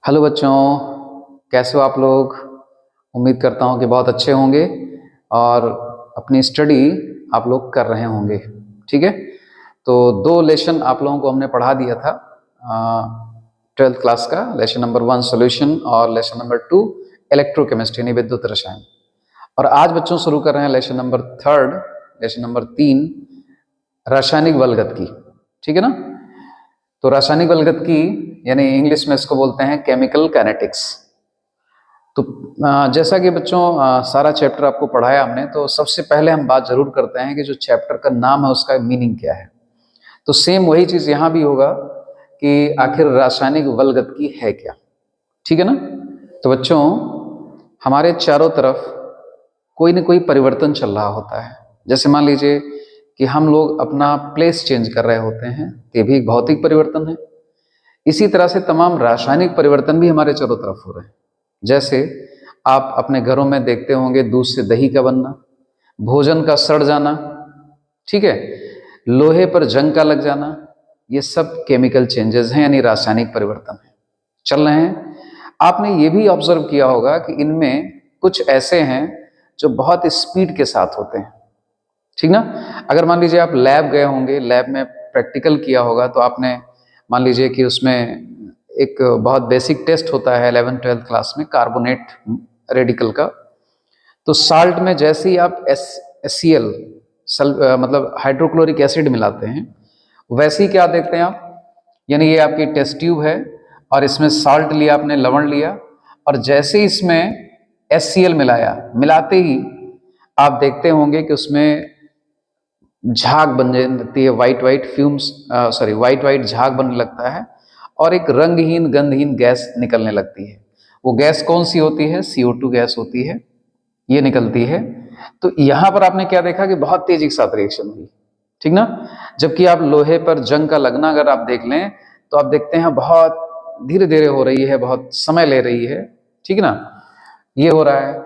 Hello बच्चों, कैसे हो आप लोग। उम्मीद करता हूँ कि बहुत अच्छे होंगे और अपनी स्टडी आप लोग कर रहे होंगे। ठीक है, तो दो लेसन आप लोगों को हमने पढ़ा दिया था 12th क्लास का। लेसन नंबर 1 सॉल्यूशन और लेसन नंबर 2 इलेक्ट्रोकेमिस्ट्री यानी विद्युत रसायन। और आज बच्चों शुरू कर रहे हैं लेसन नंबर 3, लेसन नंबर 3 रासायनिक बलगतिकी। ठीक है ना। तो रासायनिक बलगतिकी यानी इंग्लिश में इसको बोलते हैं केमिकल काइनेटिक्स। तो जैसा कि बच्चों सारा चैप्टर आपको पढ़ाया हमने, तो सबसे पहले हम बात जरूर करते हैं कि जो चैप्टर का नाम है उसका मीनिंग क्या है। तो सेम वही चीज यहाँ भी होगा कि आखिर रासायनिक बलगतिकी है क्या। ठीक है ना। तो बच्चों, हमारे चारों तरफ कोई ना कोई परिवर्तन चल रहा होता है। जैसे मान लीजिए कि हम लोग अपना प्लेस चेंज कर रहे होते हैं, ये भी एक भौतिक परिवर्तन है। इसी तरह से तमाम रासायनिक परिवर्तन भी हमारे चारों तरफ हो रहे हैं। जैसे आप अपने घरों में देखते होंगे दूध से दही का बनना, भोजन का सड़ जाना, ठीक है, लोहे पर जंग का लग जाना, ये सब केमिकल चेंजेस हैं यानी रासायनिक परिवर्तन है चल रहे हैं। आपने ये भी ऑब्जर्व किया होगा कि इनमें कुछ ऐसे हैं जो बहुत स्पीड के साथ होते हैं। ठीक ना। अगर मान लीजिए आप लैब गए होंगे, लैब में प्रैक्टिकल किया होगा, तो आपने मान लीजिए कि उसमें एक बहुत बेसिक टेस्ट होता है 11th-12th क्लास में, कार्बोनेट रेडिकल का। तो साल्ट में जैसे ही आप HCl मतलब हाइड्रोक्लोरिक एसिड मिलाते हैं, वैसे ही क्या देखते हैं आप, यानी ये आपकी टेस्ट ट्यूब है और इसमें साल्ट लिया आपने, लवण लिया, और जैसे ही इसमें HCl मिलाया, मिलाते ही आप देखते होंगे कि उसमें झाग बनने लगती है, white white fumes, white white झाग बनने लगता है और एक रंगहीन गंधहीन गैस निकलने लगती है। वो गैस कौन सी होती है? CO2 गैस होती है, ये निकलती है। तो यहां पर आपने क्या देखा कि बहुत तेजी के साथ रिएक्शन हुई। ठीक ना। जबकि आप लोहे पर जंग का लगना अगर आप देख लें, तो आप देखते हैं बहुत धीरे धीरे हो रही है, बहुत समय ले रही है। ठीक ना। ये हो रहा है।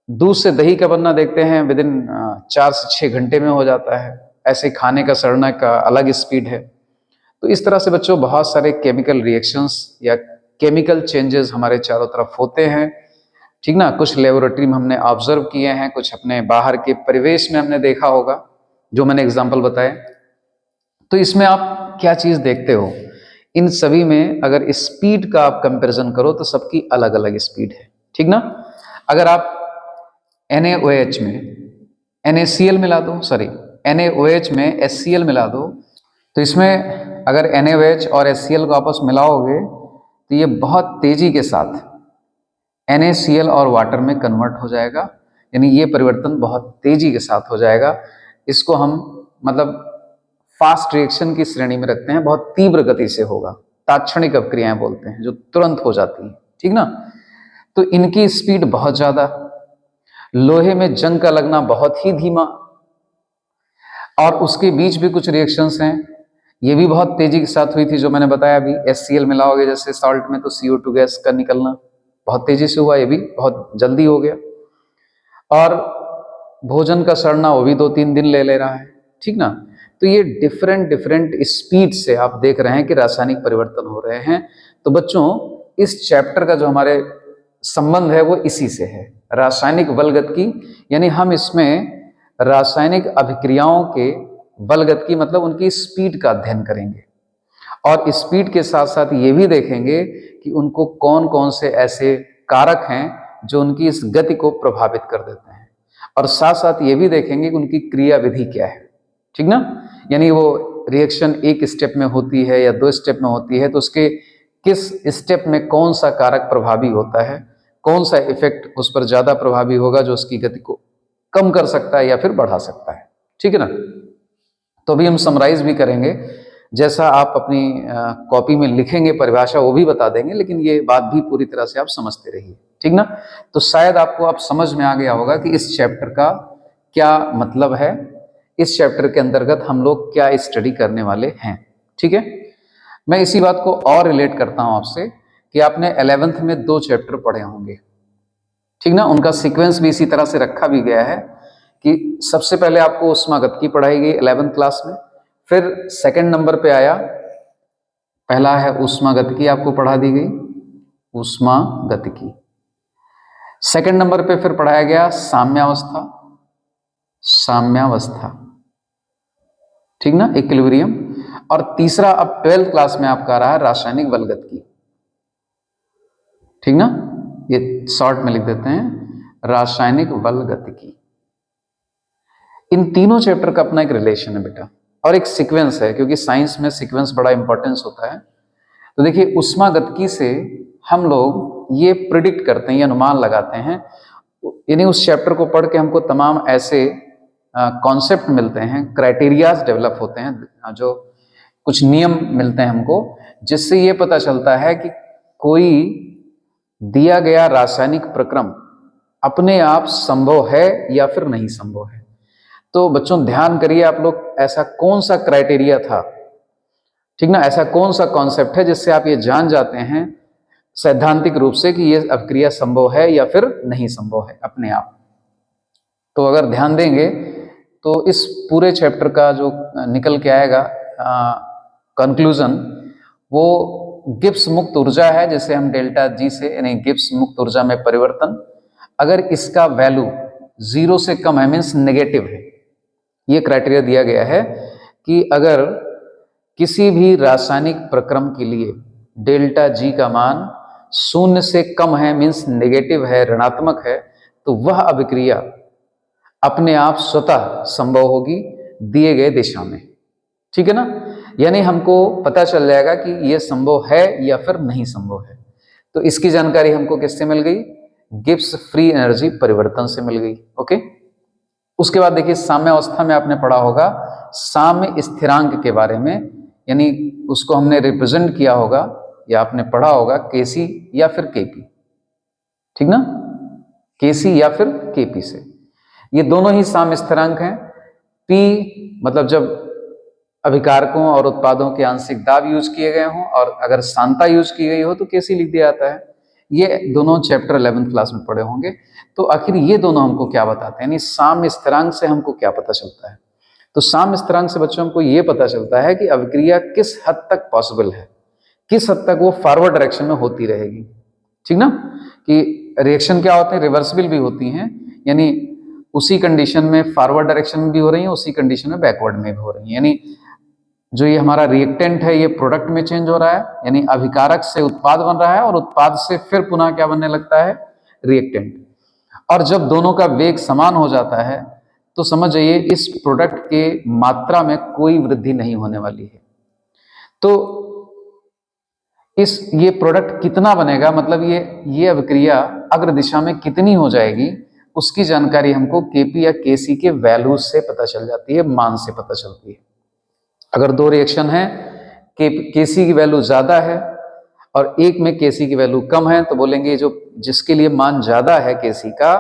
दूध से दही का बनना देखते हैं विदिन 4 से 6 घंटे में हो जाता है। ऐसे खाने का सड़ना का अलग स्पीड है। तो इस तरह से बच्चों बहुत सारे केमिकल रिएक्शंस या केमिकल चेंजेस हमारे चारों तरफ होते हैं। ठीक ना। कुछ लेबोरेटरी में हमने ऑब्जर्व किए हैं, कुछ अपने बाहर के परिवेश में हमने देखा होगा, जो मैंने एग्जाम्पल बताए। तो इसमें आप क्या चीज देखते हो? इन सभी में अगर स्पीड का आप कंपैरिजन करो तो सबकी अलग अलग स्पीड है। ठीक ना। अगर आप NaOH में NaCl मिला दो, NaOH में HCl मिला दो, तो इसमें अगर NaOH और HCl को आपस मिलाओगे तो ये बहुत तेजी के साथ NaCl और वाटर में कन्वर्ट हो जाएगा। यानी ये परिवर्तन बहुत तेजी के साथ हो जाएगा। इसको हम मतलब फास्ट रिएक्शन की श्रेणी में रखते हैं, बहुत तीव्र गति से होगा, तात्क्षणिक अपक्रियाएं बोलते हैं, जो तुरंत हो जाती हैं। ठीक ना। तो इनकी स्पीड बहुत ज्यादा, लोहे में जंग का लगना बहुत ही धीमा, और उसके बीच भी कुछ रिएक्शंस हैं, ये भी बहुत तेजी के साथ हुई थी, जो मैंने बताया अभी। HCl मिलाओगे जैसे साल्ट में, तो CO2 गैस का निकलना बहुत तेजी से हुआ, ये भी बहुत जल्दी हो गया। और भोजन का सड़ना वो भी 2-3 दिन ले रहा है। ठीक ना। तो ये डिफरेंट डिफरेंट स्पीड से आप देख रहे हैं कि रासायनिक परिवर्तन हो रहे हैं। तो बच्चों, इस चैप्टर का जो हमारे संबंध है वो इसी से है, रासायनिक बलगतिकी। यानी हम इसमें रासायनिक अभिक्रियाओं के बलगतिकी मतलब उनकी स्पीड का अध्ययन करेंगे, और स्पीड के साथ साथ ये भी देखेंगे कि उनको कौन कौन से ऐसे कारक हैं जो उनकी इस गति को प्रभावित कर देते हैं, और साथ साथ ये भी देखेंगे कि उनकी क्रिया विधि क्या है। ठीक ना। यानी वो रिएक्शन एक स्टेप में होती है या 2 स्टेप में होती है, तो उसके किस स्टेप में कौन सा कारक प्रभावी होता है, कौन सा इफेक्ट उस पर ज्यादा प्रभावी होगा जो उसकी गति को कम कर सकता है या फिर बढ़ा सकता है। ठीक है ना। तो अभी हम समराइज भी करेंगे, जैसा आप अपनी कॉपी में लिखेंगे परिभाषा वो भी बता देंगे, लेकिन ये बात भी पूरी तरह से आप समझते रहिए। ठीक ना। तो शायद आपको आप समझ में आ गया होगा कि इस चैप्टर का क्या मतलब है, इस चैप्टर के अंतर्गत हम लोग क्या स्टडी करने वाले हैं। ठीक है। मैं इसी बात को और रिलेट करता हूं आपसे कि आपने 11th में 2 चैप्टर पढ़े होंगे। ठीक ना। उनका सीक्वेंस भी इसी तरह से रखा भी गया है कि सबसे पहले आपको ऊष्मागतिकी पढ़ाई गई 11th क्लास में, फिर सेकंड नंबर पे आया, पहला है ऊष्मागतिकी आपको पढ़ा दी गई, ऊष्मागतिकी। सेकंड नंबर पे फिर पढ़ाया गया साम्यावस्था, साम्यावस्था, ठीक ना, इक्विलिब्रियम। और तीसरा अब 12th क्लास में आपका आ रहा है रासायनिक बलगतिकी, ठीक ना, ये शॉर्ट में लिख देते हैं रासायनिक बलगतिकी। इन तीनों चैप्टर का अपना एक रिलेशन है बेटा, और एक सीक्वेंस है, क्योंकि साइंस में सीक्वेंस बड़ा इंपॉर्टेंस होता है। तो देखिए ऊष्मागतिकी से हम लोग ये प्रिडिक्ट करते हैं, ये अनुमान लगाते हैं, यानी उस चैप्टर को पढ़ के हमको तमाम ऐसे कॉन्सेप्ट मिलते हैं, क्राइटेरियाज डेवलप होते हैं, जो कुछ नियम मिलते हैं हमको, जिससे ये पता चलता है कि कोई दिया गया रासायनिक प्रक्रम अपने आप संभव है या फिर नहीं संभव है। तो बच्चों ध्यान करिए आप लोग, ऐसा कौन सा क्राइटेरिया था, ठीक ना, ऐसा कौन सा कॉन्सेप्ट है जिससे आप ये जान जाते हैं सैद्धांतिक रूप से कि ये अभिक्रिया संभव है या फिर नहीं संभव है अपने आप। तो अगर ध्यान देंगे तो इस पूरे चैप्टर का जो निकल के आएगा कंक्लूजन, वो गिब्स मुक्त ऊर्जा है, जिसे हम डेल्टा जी से, यानी गिब्स मुक्त ऊर्जा में परिवर्तन, अगर इसका वैल्यू 0 से कम है, मीन्स नेगेटिव है, ये क्राइटेरिया दिया गया है कि अगर किसी भी रासायनिक प्रक्रम के लिए डेल्टा जी का मान 0 से कम है, मीन्स नेगेटिव है, ऋणात्मक है, तो वह अभिक्रिया अपने आप स्वतः संभव होगी दिए गए दिशा में, ठीक है ना। यानी हमको पता चल जाएगा कि यह संभव है या फिर नहीं संभव है। तो इसकी जानकारी हमको किससे मिल गई? गिब्स फ्री एनर्जी परिवर्तन से मिल गई। ओके, उसके बाद देखिए साम्यावस्था में आपने पढ़ा होगा साम्य स्थिरांक के बारे में, यानी उसको हमने रिप्रेजेंट किया होगा या आपने पढ़ा होगा केसी या फिर केपी, ठीक ना, केसी या फिर केपी से। ये दोनों ही साम्य स्थिरांक हैं। पी मतलब जब अभिकारकों और उत्पादों के आंशिक दाब यूज किए गए हों, और अगर सांता यूज की गई हो तो केसी लिख दिया जाता है। ये दोनों चैप्टर 11th क्लास में पढ़े होंगे। तो आखिर ये दोनों हमको क्या बताते हैं, यानी साम्य स्थिरांक से हमको क्या पता चलता है? तो साम्य स्थिरांक से बच्चों हमको ये पता चलता है कि अभिक्रिया किस हद तक पॉसिबल है, किस हद तक वो फॉरवर्ड डायरेक्शन में होती रहेगी, ठीक ना, कि रिएक्शन क्या होते हैं, रिवर्सिबल भी होती हैं, यानी उसी कंडीशन में फॉरवर्ड डायरेक्शन में भी हो रही है, उसी कंडीशन में बैकवर्ड में भी हो रही है। यानी जो ये हमारा रिएक्टेंट है ये प्रोडक्ट में चेंज हो रहा है, यानी अभिकारक से उत्पाद बन रहा है और उत्पाद से फिर पुनः क्या बनने लगता है, रिएक्टेंट। और जब दोनों का वेग समान हो जाता है तो समझ जाइए इस प्रोडक्ट के मात्रा में कोई वृद्धि नहीं होने वाली है। तो ये प्रोडक्ट कितना बनेगा, मतलब ये अभिक्रिया अग्र दिशा में कितनी हो जाएगी, उसकी जानकारी हमको केपी या केसी के वैल्यू से पता चल जाती है, मान से पता चलती है। अगर दो रिएक्शन है, केसी की वैल्यू ज्यादा है और एक में केसी की वैल्यू कम है, तो बोलेंगे जो जिसके लिए मान ज्यादा है केसी का,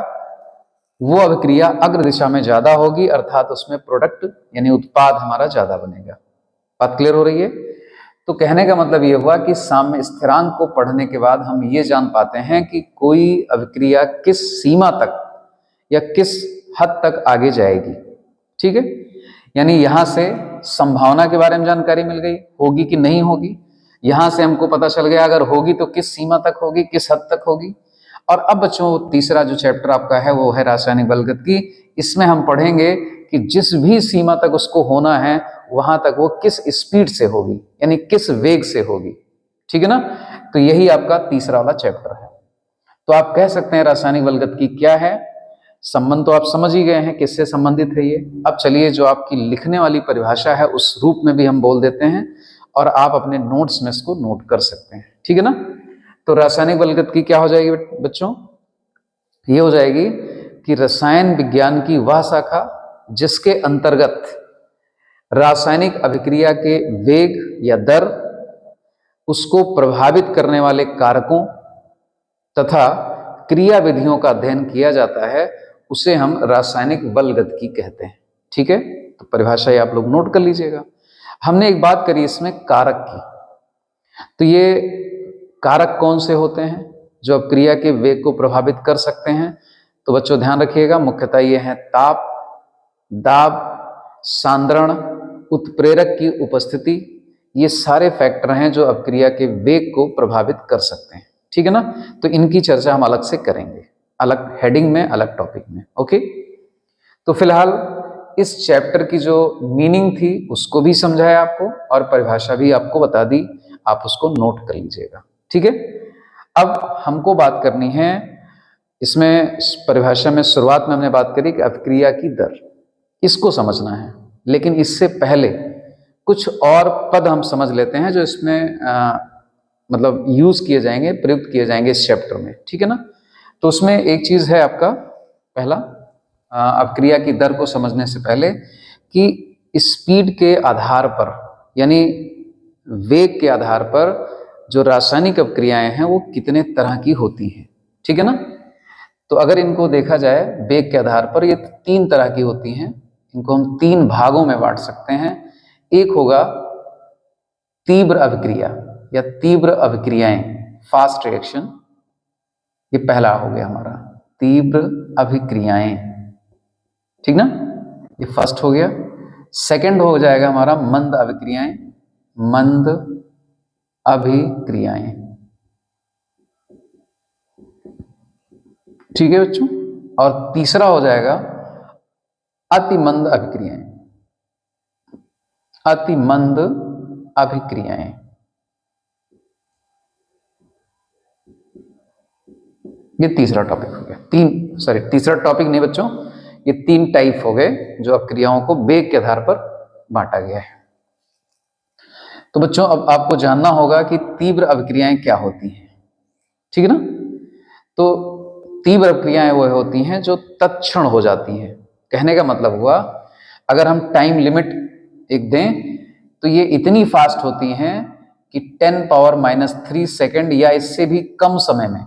वो अभिक्रिया अग्र दिशा में ज्यादा होगी, अर्थात उसमें प्रोडक्ट यानी उत्पाद हमारा ज्यादा बनेगा। बात क्लियर हो रही है? तो कहने का मतलब ये हुआ कि साम्य स्थिरांक को पढ़ने के बाद हम ये जान पाते हैं कि कोई अभिक्रिया किस सीमा तक या किस हद तक आगे जाएगी, ठीक है। यानी यहां से संभावना के बारे में जानकारी मिल गई, होगी कि नहीं होगी। यहां से हमको पता चल गया अगर होगी तो किस सीमा तक होगी, किस हद तक होगी। और अब बच्चों तीसरा जो चैप्टर आपका है वो है रासायनिक बलगतिकी। इसमें हम पढ़ेंगे कि जिस भी सीमा तक उसको होना है वहां तक वो किस स्पीड से होगी, यानी किस वेग से होगी, ठीक है ना। तो यही आपका तीसरा वाला चैप्टर है। तो आप कह सकते हैं रासायनिक बलगतिकी क्या है। संबंध तो आप समझ ही गए हैं किससे संबंधित है ये। अब चलिए जो आपकी लिखने वाली परिभाषा है उस रूप में भी हम बोल देते हैं और आप अपने नोट्स में इसको नोट कर सकते हैं, ठीक है ना। तो रासायनिक बलगतिकी क्या हो जाएगी बच्चों? ये हो जाएगी कि रसायन विज्ञान की वह शाखा जिसके अंतर्गत रासायनिक अभिक्रिया के वेग या दर, उसको प्रभावित करने वाले कारकों तथा क्रिया विधियों का अध्ययन किया जाता है, उसे हम रासायनिक बलगतिकी कहते हैं, ठीक है। तो परिभाषा ये आप लोग नोट कर लीजिएगा। हमने एक बात करी इसमें कारक की, तो ये कारक कौन से होते हैं जो अब क्रिया के वेग को प्रभावित कर सकते हैं? तो बच्चों ध्यान रखिएगा, मुख्यतः ये है ताप, दाब, सांद्रण, उत्प्रेरक की उपस्थिति। ये सारे फैक्टर हैं जो अब क्रिया के वेग को प्रभावित कर सकते हैं, ठीक है ना। तो इनकी चर्चा हम अलग से करेंगे, अलग हेडिंग में, अलग टॉपिक में। ओके, तो फिलहाल इस चैप्टर की जो मीनिंग थी उसको भी समझाया आपको और परिभाषा भी आपको बता दी, आप उसको नोट कर लीजिएगा। ठीक है, अब हमको बात करनी है इसमें, परिभाषा में शुरुआत में हमने बात करी कि अभिक्रिया की दर, इसको समझना है। लेकिन इससे पहले कुछ और पद हम समझ लेते हैं जो इसमें मतलब यूज किए जाएंगे, प्रयुक्त किए जाएंगे इस चैप्टर में। ठीक है ना। तो उसमें एक चीज है आपका पहला, अभिक्रिया की दर को समझने से पहले कि स्पीड के आधार पर, यानी वेग के आधार पर जो रासायनिक अभिक्रियाएं हैं वो कितने तरह की होती हैं। ठीक है ना। तो अगर इनको देखा जाए वेग के आधार पर, ये 3 तरह की होती हैं। इनको हम 3 भागों में बांट सकते हैं। एक होगा तीव्र अभिक्रिया या तीव्र अभिक्रियाएं, फास्ट रिएक्शन, ये पहला हो गया हमारा तीव्र अभिक्रियाएं। ठीक ना, ये फर्स्ट हो गया। सेकंड हो जाएगा हमारा मंद अभिक्रियाएं, मंद अभिक्रियाएं। ठीक है बच्चों। और तीसरा हो जाएगा अतिमंद अभिक्रियाएं, अतिमंद अभिक्रियाएं। ये तीसरा टॉपिक हो गया। तीसरा टॉपिक नहीं बच्चों, ये 3 टाइप हो गए जो अभिक्रियाओं को वेग के आधार पर बांटा गया है। तो बच्चों अब आपको जानना होगा कि तीव्र अभिक्रियाएं क्या होती हैं। ठीक है ना। तो तीव्र अभिक्रियाएं वो होती हैं जो तत्क्षण हो जाती हैं। कहने का मतलब हुआ, अगर हम टाइम लिमिट एक दें तो ये इतनी फास्ट होती हैं कि 10⁻³ सेकंड या इससे भी कम समय में,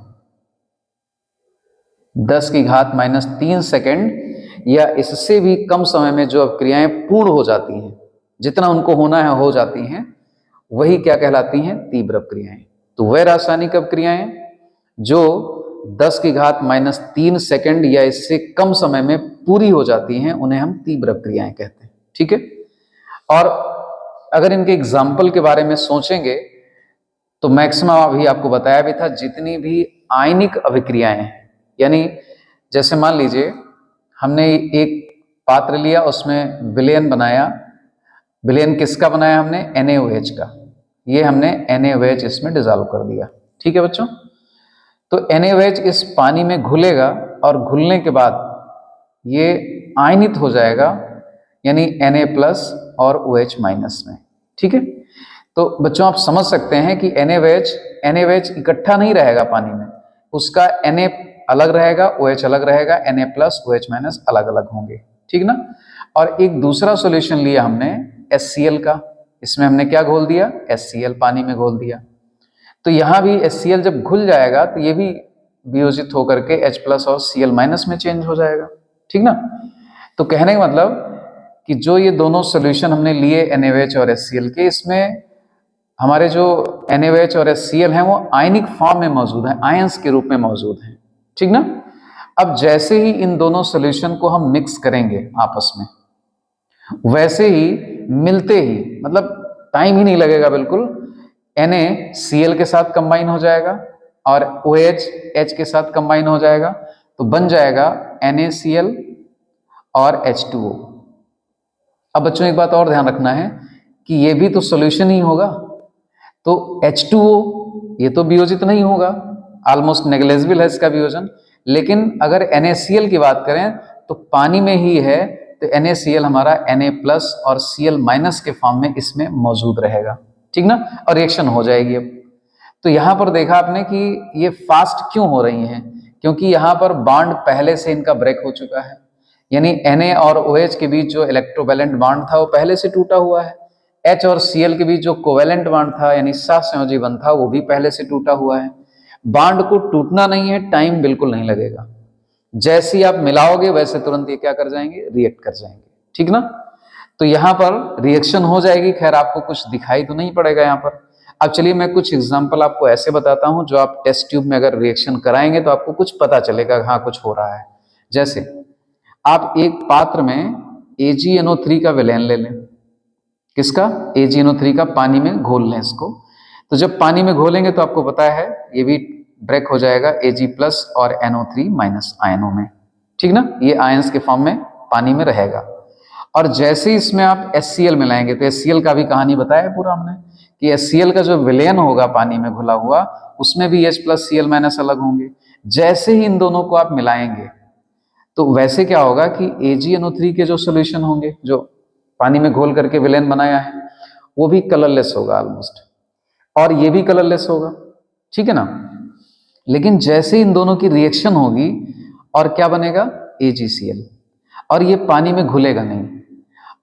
10⁻³ सेकंड या इससे भी कम समय में जो अभिक्रियाएं पूर्ण हो जाती हैं, जितना उनको होना है हो जाती हैं, वही क्या कहलाती हैं, तीव्र अभिक्रियाएं। तो वह रासायनिक अभिक्रियाएं जो 10⁻³ सेकंड या इससे कम समय में पूरी हो जाती हैं, उन्हें हम तीव्र अभिक्रियाएं कहते हैं। ठीक है। और अगर इनके एग्जाम्पल के बारे में सोचेंगे तो मैक्सिमम अभी आपको बताया भी था, जितनी भी आयनिक अभिक्रियाएं हैं, यानी जैसे मान लीजिए हमने एक पात्र लिया, उसमें विलयन बनाया। विलयन किसका बनाया हमने, NaOH का। ये हमने NaOH इसमें डिजॉल्व कर दिया। ठीक है बच्चों। तो NaOH इस पानी में घुलेगा और घुलने के बाद ये आयनित हो जाएगा, यानी Na+ और OH- में। ठीक है। तो बच्चों आप समझ सकते हैं कि NaOH इकट्ठा नहीं रहेगा पानी में, उसका Na अलग रहेगा, OH अलग रहेगा, Na+ OH- अलग अलग होंगे। ठीक ना। और एक दूसरा सॉल्यूशन लिया हमने HCl का, इसमें हमने क्या घोल दिया, HCl पानी में घोल दिया। तो यहां भी HCl जब घुल जाएगा तो ये भी वियोजित होकर के H+ और Cl- में चेंज हो जाएगा। ठीक ना। तो कहने का मतलब कि जो ये दोनों सॉल्यूशन हमने लिए NaOH और HCl के, इसमें हमारे जो NaOH और HCl हैं वो आयनिक फॉर्म में मौजूद हैं, आयंस के रूप में मौजूद हैं। ठीक ना। अब जैसे ही इन दोनों सॉल्यूशन को हम मिक्स करेंगे आपस में, वैसे ही मिलते ही, मतलब टाइम ही नहीं लगेगा बिल्कुल, NaCl के साथ कंबाइन हो जाएगा और OH H के साथ कंबाइन हो जाएगा, तो बन जाएगा NaCl और H2O। अब बच्चों एक बात और ध्यान रखना है कि ये भी तो सॉल्यूशन ही होगा, तो H2O ये तो वियोजित नहीं होगा, ऑलमोस्ट नेग्लेजिबल है इसका वियोजन। लेकिन अगर NaCl की बात करें तो पानी में ही है, तो NaCl हमारा Na+ और Cl- के फॉर्म में इसमें मौजूद रहेगा। ठीक ना। और रिएक्शन हो जाएगी। अब तो यहां पर देखा आपने कि ये फास्ट क्यों हो रही हैं, क्योंकि यहां पर बॉन्ड पहले से इनका ब्रेक हो चुका है, यानी Na और OH के बीच जो इलेक्ट्रोवैलेंट बॉन्ड था वो पहले से टूटा हुआ है। H और Cl के बीच जो कोवैलेंट बॉन्ड था, यानी सहसंयोजी बंध था, वो भी पहले से टूटा हुआ है। बॉन्ड को टूटना नहीं है, टाइम बिल्कुल नहीं लगेगा। जैसे ही आप मिलाओगे वैसे तुरंत ये क्या कर जाएंगे, रिएक्ट कर जाएंगे। ठीक ना। तो यहां पर रिएक्शन हो जाएगी। खैर आपको कुछ दिखाई तो नहीं पड़ेगा यहां पर। अब चलिए मैं कुछ एग्जांपल आपको ऐसे बताता हूं जो आप टेस्ट ट्यूब में अगर रिएक्शन कराएंगे तो आपको कुछ पता चलेगा, हाँ कुछ हो रहा है। जैसे आप एक पात्र में AgNO3 का विलयन ले लें। किसका, AgNO3 का, पानी में घोल लें इसको। तो जब पानी में घोलेंगे तो आपको पता है ये भी ब्रेक हो जाएगा Ag+ और NO3- आयनों में, ठीक ना। ये आयंस के फॉर्म में पानी में रहेगा। और जैसे ही इसमें आप HCl मिलाएंगे, तो HCl का भी कहानी बताया है पूरा हमने कि HCl का जो विलयन होगा पानी में घुला हुआ, उसमें भी H+Cl- अलग होंगे। जैसे ही इन दोनों को आप मिलाएंगे तो वैसे क्या होगा कि AgNO3 के जो सोल्यूशन होंगे, जो पानी में घोल करके विलयन बनाया है, वो भी कलरलेस होगा ऑलमोस्ट, और ये भी कलरलेस होगा, ठीक है ना। लेकिन जैसे इन दोनों की रिएक्शन होगी और क्या बनेगा, AgCl, और ये पानी में घुलेगा नहीं,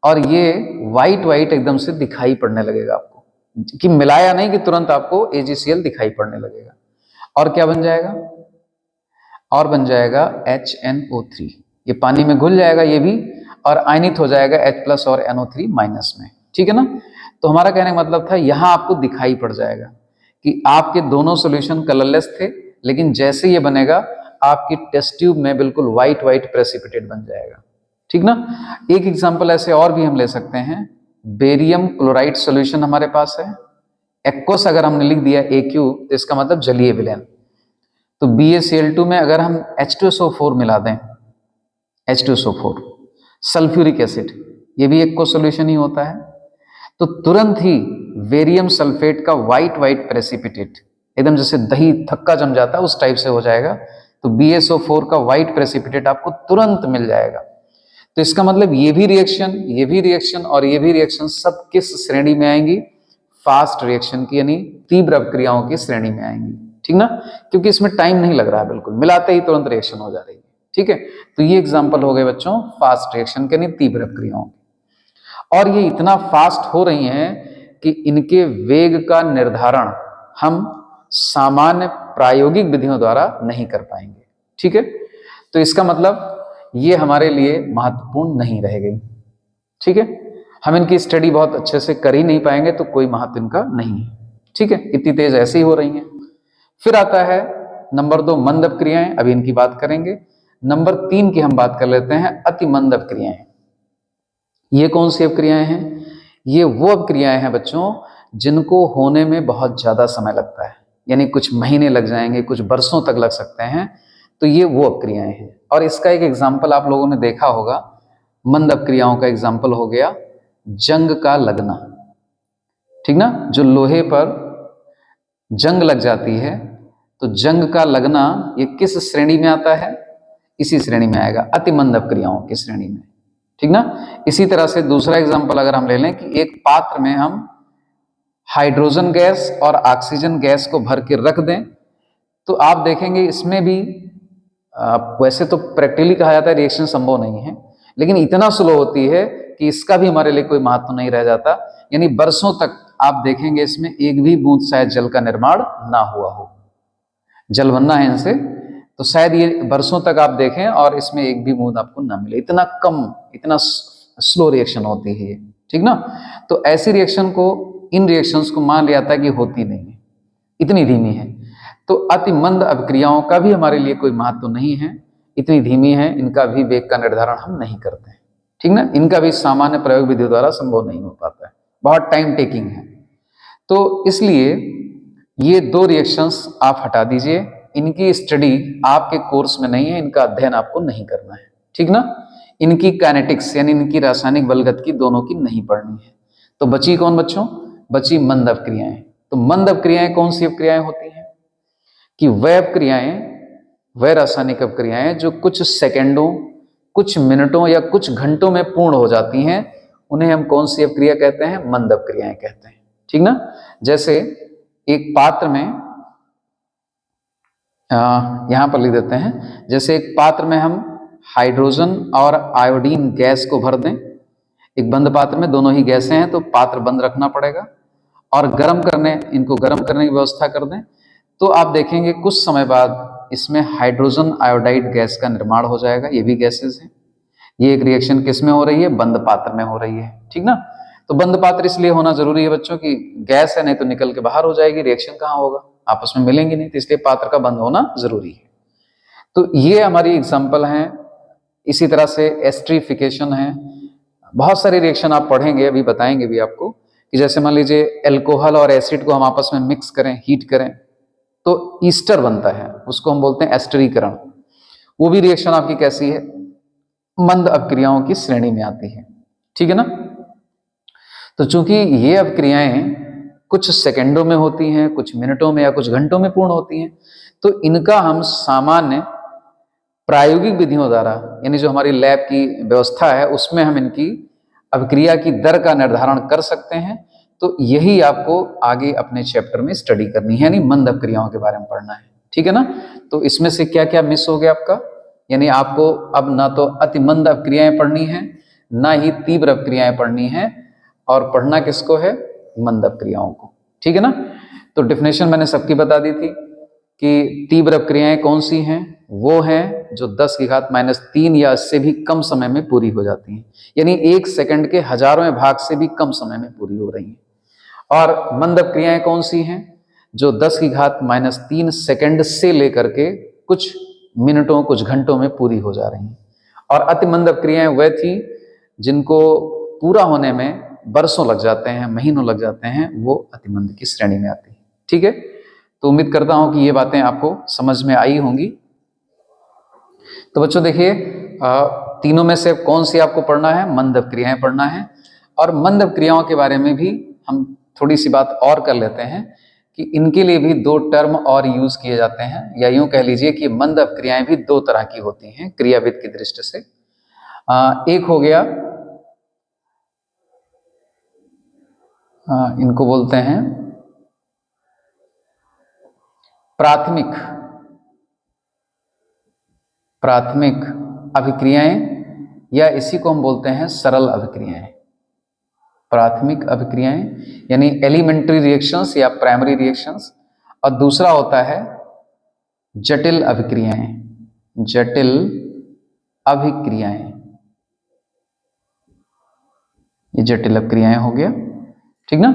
और ये व्हाइट व्हाइट एकदम से दिखाई पड़ने लगेगा आपको, कि मिलाया नहीं कि तुरंत आपको AgCl दिखाई पड़ने लगेगा। और क्या बन जाएगा, और बन जाएगा HNO3, ये पानी में घुल जाएगा ये भी, और आयनित हो जाएगा H+ और NO3- में, ठीक है ना। तो हमारा कहने का मतलब था, यहां आपको दिखाई पड़ जाएगा कि आपके दोनों सॉल्यूशन कलरलेस थे, लेकिन जैसे ये बनेगा आपकी टेस्ट ट्यूब में बिल्कुल व्हाइट व्हाइट प्रेसिपिटेट बन जाएगा, ठीक ना। एक एग्जांपल ऐसे और भी हम ले सकते हैं, बेरियम क्लोराइड सॉल्यूशन हमारे पास है, एक्वस अगर हमने लिख दिया AQ, तो इसका मतलब जलीय विलयन। तो BaCl2 में अगर हम H2SO4 मिला दें, H2SO4 सल्फ्यूरिक एसिड, ये भी एक्वस सॉल्यूशन ही होता है, तो तुरंत ही बेरियम सल्फेट का व्हाइट व्हाइट प्रेसिपिटेट, एकदम जैसे दही थक्का जम जाता है उस टाइप से हो जाएगा। तो BaSO4 का व्हाइट प्रेसिपिटेट आपको तुरंत मिल जाएगा। तो इसका मतलब ये भी रिएक्शन, ये भी रिएक्शन और ये भी रिएक्शन सब किस श्रेणी में आएंगी, फास्ट रिएक्शन की, यानी तीव्र अपक्रियाओं की श्रेणी में आएंगी, ठीक ना, क्योंकि इसमें टाइम नहीं लग रहा है, बिल्कुल मिलाते ही तुरंत रिएक्शन हो जा रही है, ठीक है। तो ये एग्जांपल हो गए बच्चों फास्ट रिएक्शन के, यानी तीव्र अपक्रियाओं। और ये इतना फास्ट हो रही हैं कि इनके वेग का निर्धारण हम सामान्य प्रायोगिक विधियों द्वारा नहीं कर पाएंगे, ठीक है। तो इसका मतलब ये हमारे लिए महत्वपूर्ण नहीं रह गई, ठीक है। हम इनकी स्टडी बहुत अच्छे से कर ही नहीं पाएंगे, तो कोई महत्व इनका नहीं है, ठीक है। इतनी तेज ऐसे ही हो रही हैं। फिर आता है नंबर 2 मंद अपक्रियाएं, अभी इनकी बात करेंगे। नंबर 3 की हम बात कर लेते हैं, अति मंद अपक्रियाएं। ये कौन सी अपक्रियाएं हैं, ये वो अपक्रियाएं हैं बच्चों जिनको होने में बहुत ज्यादा समय लगता है, यानी कुछ महीने लग जाएंगे, कुछ वर्षों तक लग सकते हैं। तो ये वो अपक्रियाएं हैं, और इसका एक एग्जाम्पल आप लोगों ने देखा होगा, मंद अपक्रियाओं का एग्जाम्पल हो गया जंग का लगना, ठीक ना। जो लोहे पर जंग लग जाती है, तो जंग का लगना ये किस श्रेणी में आता है, इसी श्रेणी में आएगा, अति मंद अपक्रियाओं की श्रेणी में, ठीक ना। इसी तरह से दूसरा एग्जाम्पल अगर हम ले लें कि एक पात्र में हम हाइड्रोजन गैस और ऑक्सीजन गैस को भर के रख दें, तो आप देखेंगे इसमें भी वैसे तो प्रैक्टिकली कहा जाता है रिएक्शन संभव नहीं है, लेकिन इतना स्लो होती है कि इसका भी हमारे लिए कोई महत्व नहीं रह जाता, यानी वर्षों तक आप देखेंगे इसमें एक भी बूंद शायद जल का निर्माण ना हुआ हो। जल बनना है इनसे, तो शायद ये वर्षों तक आप देखें और इसमें एक भी बूंद आपको ना मिले, इतना कम, इतना स्लो रिएक्शन होती है, ठीक ना। तो ऐसी रिएक्शन को, इन रिएक्शंस को मान लिया जाता है कि होती नहीं है, इतनी धीमी है। तो अति मंद अपक्रियाओं का भी हमारे लिए कोई महत्व नहीं है, इतनी धीमी है, इनका भी वेग का निर्धारण हम नहीं करते हैं, ठीक ना। इनका भी सामान्य प्रयोग विधि द्वारा संभव नहीं हो पाता है, बहुत टाइम टेकिंग है। तो इसलिए ये 2 रिएक्शंस आप हटा दीजिए, इनकी स्टडी आपके कोर्स में नहीं है, इनका अध्ययन आपको नहीं करना है, ठीक ना। इनकी काइनेटिक्स यानी इनकी रासायनिक बलगतिकी दोनों की नहीं पढ़नी है। तो बची कौन बच्चों, बची मंद अपक्रियाएं। तो मंद अपक्रियाएं कौन सी अपक्रियाएं होती हैं, कि वह अपक्रियाएं, वह रासायनिक अपक्रियाएं जो कुछ सेकंडों, कुछ मिनटों या कुछ घंटों में पूर्ण हो जाती हैं, उन्हें हम कौन सी अपक्रिया कहते हैं, मंद अपक्रियाएं कहते हैं, ठीक ना। जैसे एक पात्र में, यहां पर लिख देते हैं, जैसे एक पात्र में हम हाइड्रोजन और आयोडीन गैस को भर दें, एक बंद पात्र में दोनों ही गैसें हैं, तो पात्र बंद रखना पड़ेगा, और गर्म करने, इनको गर्म करने की व्यवस्था कर दें, तो आप देखेंगे कुछ समय बाद इसमें हाइड्रोजन आयोडाइड गैस का निर्माण हो जाएगा। ये भी गैसेस हैं। ये एक रिएक्शन किस में हो रही है, बंद पात्र में हो रही है, ठीक ना। तो बंद पात्र इसलिए होना जरूरी है बच्चों की गैस है, नहीं तो निकल के बाहर हो जाएगी, रिएक्शन कहाँ होगा, आपस में मिलेंगे नहीं, तो इसलिए पात्र का बंद होना जरूरी है। तो ये हमारी एग्जाम्पल हैं। इसी तरह से एस्ट्रीफिकेशन है, बहुत सारे रिएक्शन आप पढ़ेंगे, अभी बताएंगे भी आपको, कि जैसे मान लीजिए एल्कोहल और एसिड को हम आपस में मिक्स करें, हीट करें, तो ईस्टर बनता है, उसको हम बोलते हैं एस्टरीकरण। वो भी रिएक्शन आपकी कैसी है, मंद अपक्रियाओं की श्रेणी में आती है, ठीक है ना। तो चूंकि ये अपक्रियाएं कुछ सेकंडों में होती हैं, कुछ मिनटों में या कुछ घंटों में पूर्ण होती हैं, तो इनका हम सामान्य प्रायोगिक विधियों द्वारा, यानी जो हमारी लैब की व्यवस्था है उसमें हम इनकी अभिक्रिया की दर का निर्धारण कर सकते हैं। तो यही आपको आगे अपने चैप्टर में स्टडी करनी है, यानी मंद अपक्रियाओं के बारे में पढ़ना है, ठीक है ना। तो इसमें से क्या क्या मिस हो गया आपका, यानी आपको अब ना तो अति मंद अपक्रियाएं पढ़नी है, ना ही तीव्र अपक्रियाएं पढ़नी है, और पढ़ना किसको है, मंद अपक्रियाओं को, ठीक है ना। तो डेफिनेशन मैंने सबकी बता दी थी कि तीव्र अपक्रियाएं कौन सी हैं, वो हैं जो 10⁻³ या इससे भी कम समय में पूरी हो जाती हैं, यानी 1 सेकंड के हजारों भाग से भी कम समय में पूरी हो रही हैं। और मंद अपक्रियाएं कौन सी हैं, जो 10⁻³ सेकंड से लेकर के कुछ मिनटों कुछ घंटों में पूरी हो जा रही हैं। और अति मंद अपक्रियाएं वह थी जिनको पूरा होने में बरसों लग जाते हैं, महीनों लग जाते हैं, वो अति मंद की श्रेणी में आती है, ठीक है। तो उम्मीद करता हूं कि ये बातें आपको समझ में आई होंगी। तो बच्चों देखिए, तीनों में से कौन सी आपको पढ़ना है, मंद अपक्रियाएं पढ़ना है। और मंद अपक्रियाओं के बारे में भी हम थोड़ी सी बात और कर लेते हैं कि इनके लिए भी 2 टर्म और यूज किए जाते हैं, या यूं कह लीजिए कि मंद अपक्रियाएं भी 2 तरह की होती हैं क्रियाविद की दृष्टि से। एक हो गया, इनको बोलते हैं प्राथमिक अभिक्रियाएं, या इसी को हम बोलते हैं सरल अभिक्रियाएं। प्राथमिक अभिक्रियाएं यानी एलिमेंट्री रिएक्शंस या प्राइमरी रिएक्शंस, और दूसरा होता है जटिल अभिक्रियाएं। जटिल अभिक्रियाएं, ये जटिल अभिक्रियाएं हो गया, ठीक ना।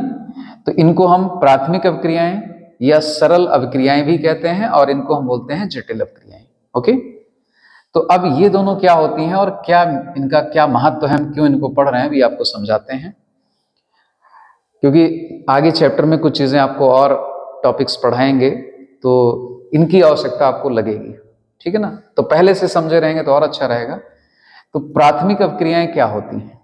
तो इनको हम प्राथमिक अभिक्रियाएं या सरल अभिक्रियाएं भी कहते हैं, और इनको हम बोलते हैं जटिल अभिक्रियाएं। ओके, तो अब ये दोनों क्या होती हैं और क्या इनका क्या महत्व है, हम क्यों इनको पढ़ रहे हैं, भी आपको समझाते हैं, क्योंकि आगे चैप्टर में कुछ चीजें आपको और टॉपिक्स पढ़ाएंगे तो इनकी आवश्यकता आपको लगेगी, ठीक है ना। तो पहले से समझे रहेंगे तो और अच्छा रहेगा। तो प्राथमिक अभिक्रियाएं क्या होती हैं,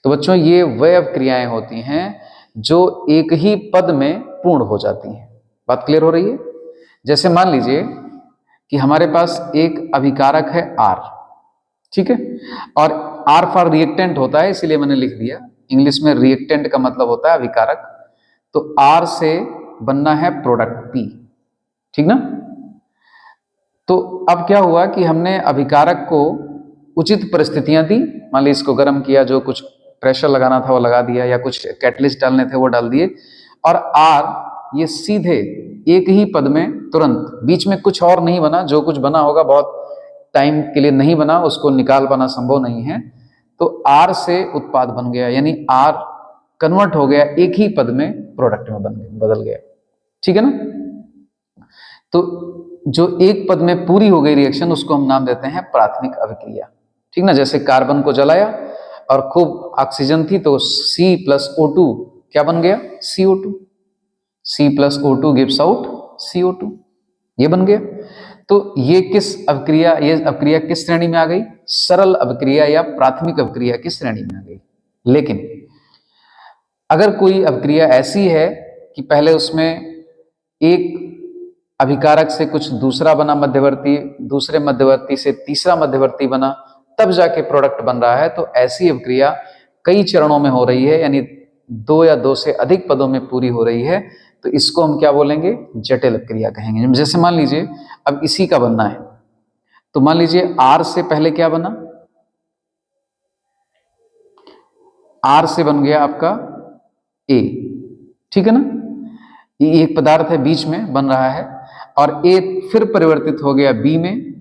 तो बच्चों ये वह अभिक्रियाएं होती हैं जो एक ही पद में पूर्ण हो जाती हैं। बात क्लियर हो रही है। जैसे मान लीजिए कि हमारे पास एक अभिकारक है R, ठीक है, और R फॉर रिएक्टेंट होता है, इसीलिए मैंने लिख दिया। इंग्लिश में रिएक्टेंट का मतलब होता है अभिकारक। तो R से बनना है प्रोडक्ट P, ठीक ना। तो अब क्या हुआ कि हमने अभिकारक को उचित परिस्थितियां दी, मान लीजिए इसको गर्म किया, जो कुछ प्रेशर लगाना था वो लगा दिया, या कुछ कैटलिस्ट डालने थे वो डाल दिए, और R ये सीधे एक ही पद में तुरंत, बीच में कुछ और नहीं बना, जो कुछ बना होगा बहुत टाइम के लिए नहीं बना, उसको निकाल पाना संभव नहीं है। तो R से उत्पाद बन गया, यानी R कन्वर्ट हो गया, एक ही पद में प्रोडक्ट में बदल गया, ठीक है ना। तो जो एक पद में पूरी हो गई रिएक्शन, उसको हम नाम देते हैं प्राथमिक अभिक्रिया, ठीक ना। जैसे कार्बन को जलाया और खूब ऑक्सीजन थी, तो C+O2 क्या बन गया, CO2। C+O2 gives out CO2, ये बन गया। तो ये किस अभिक्रिया, ये अभिक्रिया किस श्रेणी में आ गई, सरल अभिक्रिया या प्राथमिक अभिक्रिया की श्रेणी में आ गई। लेकिन अगर कोई अभिक्रिया ऐसी है कि पहले उसमें एक अभिकारक से कुछ दूसरा बना मध्यवर्ती, दूसरे मध्यवर्ती से तीसरा मध्यवर्ती बना, तब जाके प्रोडक्ट बन रहा है, तो ऐसी अभिक्रिया कई चरणों में हो रही है, यानी 2 या 2 से अधिक पदों में पूरी हो रही है, तो इसको हम क्या बोलेंगे, जटिल अभिक्रिया कहेंगे। जैसे मान लीजिए अब इसी का बनना है, तो मान लीजिए R से पहले क्या बना, R से बन गया आपका A, ठीक है ना। ये एक पदार्थ है, बीच में बन रहा है, और A फिर परिवर्तित हो गया B में,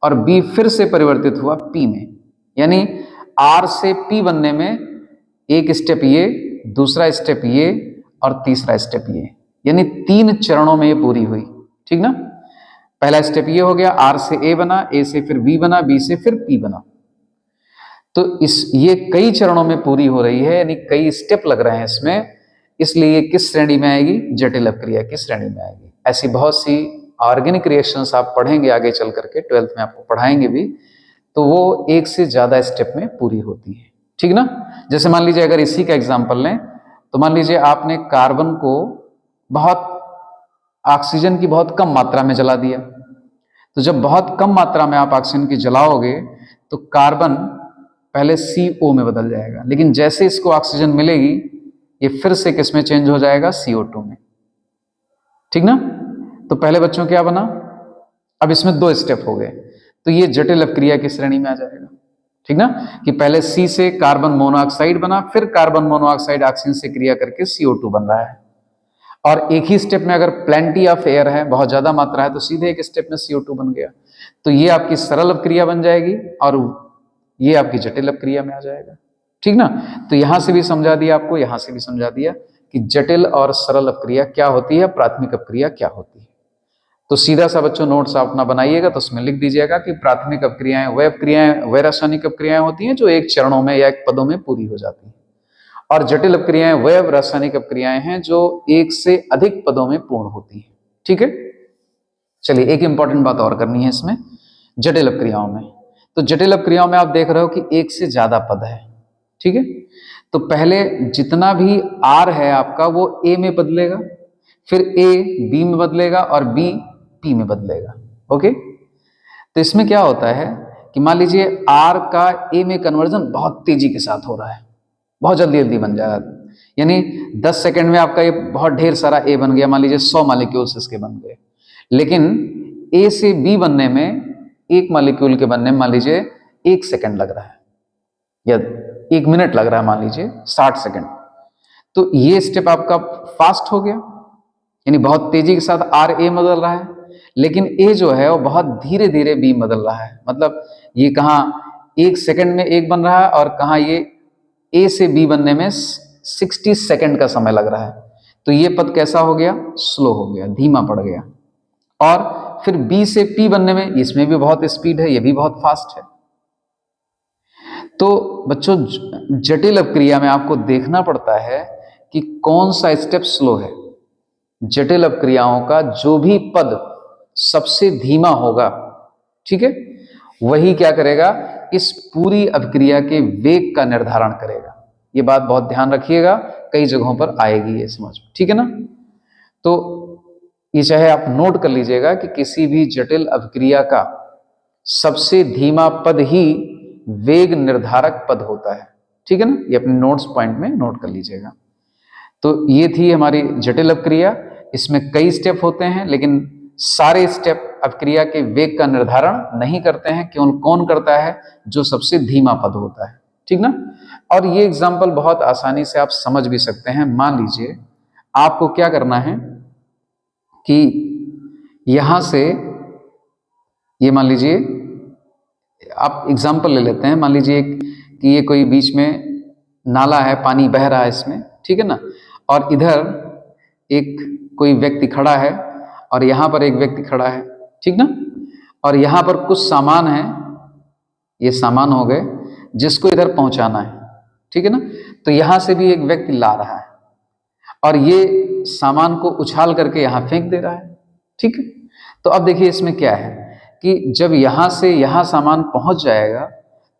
और B फिर से परिवर्तित हुआ P में, यानी R से P बनने में एक स्टेप ये, दूसरा स्टेप ये, और तीसरा स्टेप ये, यानी 3 चरणों में ये पूरी हुई, ठीक ना। पहला स्टेप ये हो गया, R से A बना, A से फिर B बना, B से फिर P बना। तो ये कई चरणों में पूरी हो रही है, यानी कई स्टेप लग रहे हैं इसमें, इसलिए ये किस श्रेणी में आएगी, जटिल अभिक्रिया की श्रेणी में आएगी। ऐसी बहुत सी ऑर्गेनिक रिएक्शंस आप पढ़ेंगे आगे चल करके, 12th में आपको पढ़ाएंगे भी, तो वो एक से ज्यादा स्टेप में पूरी होती है, ठीक ना। जैसे मान लीजिए अगर इसी का एग्जांपल लें, तो मान लीजिए आपने कार्बन को बहुत ऑक्सीजन की बहुत कम मात्रा में जला दिया। तो जब बहुत कम मात्रा में आप ऑक्सीजन की जलाओगे तो कार्बन पहले CO में बदल जाएगा, लेकिन जैसे इसको ऑक्सीजन मिलेगी ये फिर से किस में चेंज हो जाएगा, CO2 में, ठीक ना। तो पहले बच्चों क्या बना, अब इसमें 2 स्टेप हो गए, तो ये जटिल अपक्रिया की श्रेणी में आ जाएगा, ठीक ना, कि पहले C से कार्बन मोनोऑक्साइड बना, फिर कार्बन मोनोऑक्साइड ऑक्सीजन से क्रिया करके CO2 बन रहा है। और एक ही स्टेप में अगर प्लेंटी ऑफ एयर है, बहुत ज्यादा मात्रा है, तो सीधे एक स्टेप में CO2 बन गया। तो ये आपकी सरल अपक्रिया बन जाएगी और ये आपकी जटिल अपक्रिया में आ जाएगा, ठीक ना। तो यहां से भी समझा दिया आपको, यहां से भी समझा दिया कि जटिल और सरल अपक्रिया क्या होती है, प्राथमिक अपक्रिया क्या होती है। तो सीधा सा बच्चों नोट्स आप अपना बनाइएगा, तो उसमें लिख दीजिएगा कि प्राथमिक अपक्रियाएं वह रासायनिक अपक्रियाएं होती हैं जो एक चरणों में या एक पदों में पूरी हो जाती हैं, और जटिल अपक्रियाएं वह रासायनिक अपक्रियाएं हैं जो एक से अधिक पदों में पूर्ण होती हैं, ठीक है। चलिए एक इंपॉर्टेंट बात और करनी है इसमें, जटिल अपक्रियाओं में। तो जटिल अपक्रियाओं में आप देख रहे हो कि एक से ज्यादा पद है, ठीक है। तो पहले जितना भी R है आपका वो A में बदलेगा, फिर A B में बदलेगा और B P में बदलेगा, ओके। तो इसमें क्या होता है कि मान लीजिए R का A में कन्वर्जन बहुत तेजी के साथ हो रहा है, बहुत जल्दी जल्दी बन जाएगा, यानी 10 सेकंड में आपका ये बहुत ढेर सारा A बन गया, मान लीजिए 100 मॉलिक्यूल्स इसके बन गए। लेकिन A से B बनने में, एक मॉलिक्यूल के बनने में मान लीजिए 1 सेकंड लग रहा है या 1 मिनट लग रहा है, मान लीजिए 60 सेकंड। तो ये स्टेप आपका फास्ट हो गया, यानी बहुत तेजी के साथ RA बदल रहा है, लेकिन A जो है वो बहुत धीरे धीरे B बदल रहा है। मतलब ये कहाँ 1 सेकंड में 1 बन रहा है और कहाँ ये A से B बनने में 60 सेकंड का समय लग रहा है। तो ये पद कैसा हो गया, स्लो हो गया, धीमा पड़ गया। और फिर B से P बनने में, इसमें भी बहुत स्पीड है, ये भी बहुत फास्ट है। तो बच्चों जटिल अपक्रिया में आपको देखना पड़ता है कि कौन सा स्टेप स्लो है। जटिल अपक्रियाओं का जो भी पद सबसे धीमा होगा, ठीक है, वही क्या करेगा, इस पूरी अपक्रिया के वेग का निर्धारण करेगा। ये बात बहुत ध्यान रखिएगा, कई जगहों पर आएगी ये समझ, ठीक है ना। तो ये चाहे आप नोट कर लीजिएगा कि किसी भी जटिल अपक्रिया का सबसे धीमा पद ही वेग निर्धारक पद होता है, ठीक है ना। ये अपने नोट्स पॉइंट में नोट कर लीजिएगा। तो ये थी हमारी जटिल अपक्रिया, इसमें कई स्टेप होते हैं, लेकिन सारे स्टेप अपक्रिया के वेग का निर्धारण नहीं करते हैं, केवल कौन करता है, जो सबसे धीमा पद होता है, ठीक ना। और ये एग्जाम्पल बहुत आसानी से आप समझ भी सकते हैं। मान लीजिए आपको क्या करना है कि यहां से, ये मान लीजिए आप एग्जाम्पल ले लेते हैं, मान लीजिए कि ये कोई बीच में नाला है, पानी बह रहा है इसमें, ठीक है ना, और इधर एक कोई व्यक्ति खड़ा है और यहां पर एक व्यक्ति खड़ा है, ठीक ना, और यहां पर कुछ सामान है, ये सामान हो गए जिसको इधर पहुंचाना है, ठीक है ना। तो यहां से भी एक व्यक्ति ला रहा है और ये सामान को उछाल करके यहां फेंक दे रहा है, ठीक है। तो अब देखिए इसमें क्या है कि जब यहां से यहां सामान पहुंच जाएगा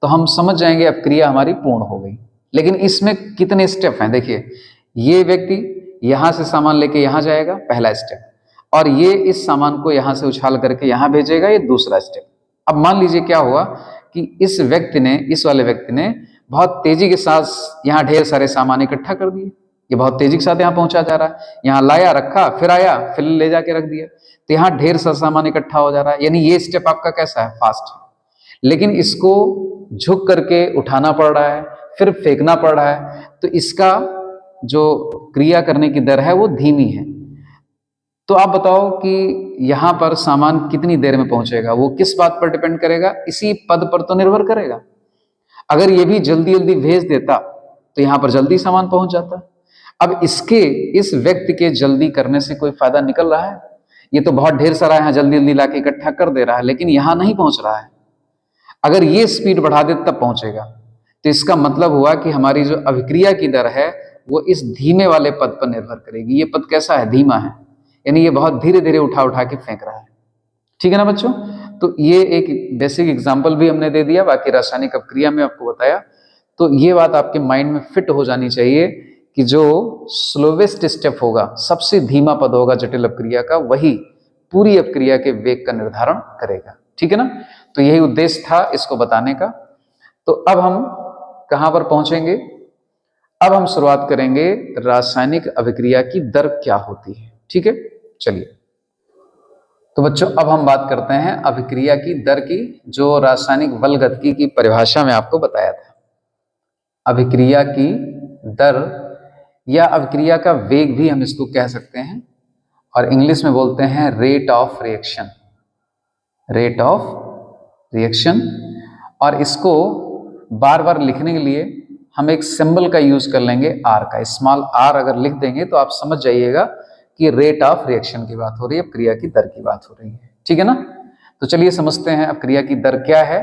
तो हम समझ जाएंगे अब क्रिया हमारी पूर्ण हो गई। लेकिन इसमें कितने स्टेप हैं, देखिए ये व्यक्ति यहां से सामान लेके यहां जाएगा, पहला स्टेप, और ये इस सामान को यहां से उछाल करके यहां भेजेगा, ये दूसरा स्टेप। अब मान लीजिए क्या हुआ कि इस व्यक्ति ने, इस वाले व्यक्ति ने बहुत तेजी के साथ यहाँ ढेर सारे सामान इकट्ठा कर दिए, ये बहुत तेजी के साथ यहाँ पहुंचा जा रहा है, यहाँ लाया, रखा, फिर आया, फिर ले जाके रख दिया, तो यहाँ ढेर सारा सामान इकट्ठा हो जा रहा है, यानी ये स्टेप आपका कैसा है, फास्ट है। लेकिन इसको झुक करके उठाना पड़ रहा है, फिर फेंकना पड़ रहा है, तो इसका जो क्रिया करने की दर है वो धीमी है। तो आप बताओ कि यहां पर सामान कितनी देर में पहुंचेगा, वो किस बात पर डिपेंड करेगा, इसी पद पर तो निर्भर करेगा। अगर ये भी जल्दी जल्दी भेज देता तो यहां पर जल्दी सामान पहुंच जाता। अब इस व्यक्ति के जल्दी करने से कोई फायदा निकल रहा है? ये तो बहुत ढेर सारा यहाँ जल्दी जल्दी लाके इकट्ठा कर दे रहा है, लेकिन यहां नहीं पहुंच रहा है। अगर ये स्पीड बढ़ा दे तब पहुंचेगा, तो इसका मतलब हुआ कि हमारी जो अभिक्रिया की दर है वो इस धीमे वाले पद पर निर्भर करेगी। ये पद कैसा है, धीमा है, यानी ये बहुत धीरे धीरे उठा उठा के फेंक रहा है। ठीक है ना बच्चों? तो ये एक बेसिक एग्जाम्पल भी हमने दे दिया, बाकी रासायनिक अपक्रिया में आपको बताया। तो ये बात आपके माइंड में फिट हो जानी चाहिए कि जो स्लोवेस्ट स्टेप होगा, सबसे धीमा पद होगा जटिल अपक्रिया का, वही पूरी अपक्रिया के वेग का निर्धारण करेगा। ठीक है ना? तो यही उद्देश्य था इसको बताने का। तो अब हम कहां पर पहुंचेंगे? अब हम शुरुआत करेंगे रासायनिक अभिक्रिया की दर क्या होती है। ठीक है, चलिए। तो बच्चों अब हम बात करते हैं अभिक्रिया की दर की, जो रासायनिक बलगतिकी की परिभाषा में आपको बताया था। अभिक्रिया की दर या अभिक्रिया का वेग भी हम इसको कह सकते हैं, और इंग्लिश में बोलते हैं rate of reaction. Rate of reaction. और इसको बार बार लिखने के लिए हम एक सिंबल का यूज कर लेंगे, आर का। स्मॉल आर अगर लिख देंगे तो आप समझ जाइएगा कि रेट ऑफ रिएक्शन की बात हो रही है, अपक्रिया की दर की बात हो रही है। ठीक है ना? तो चलिए समझते हैं अपक्रिया की दर क्या है।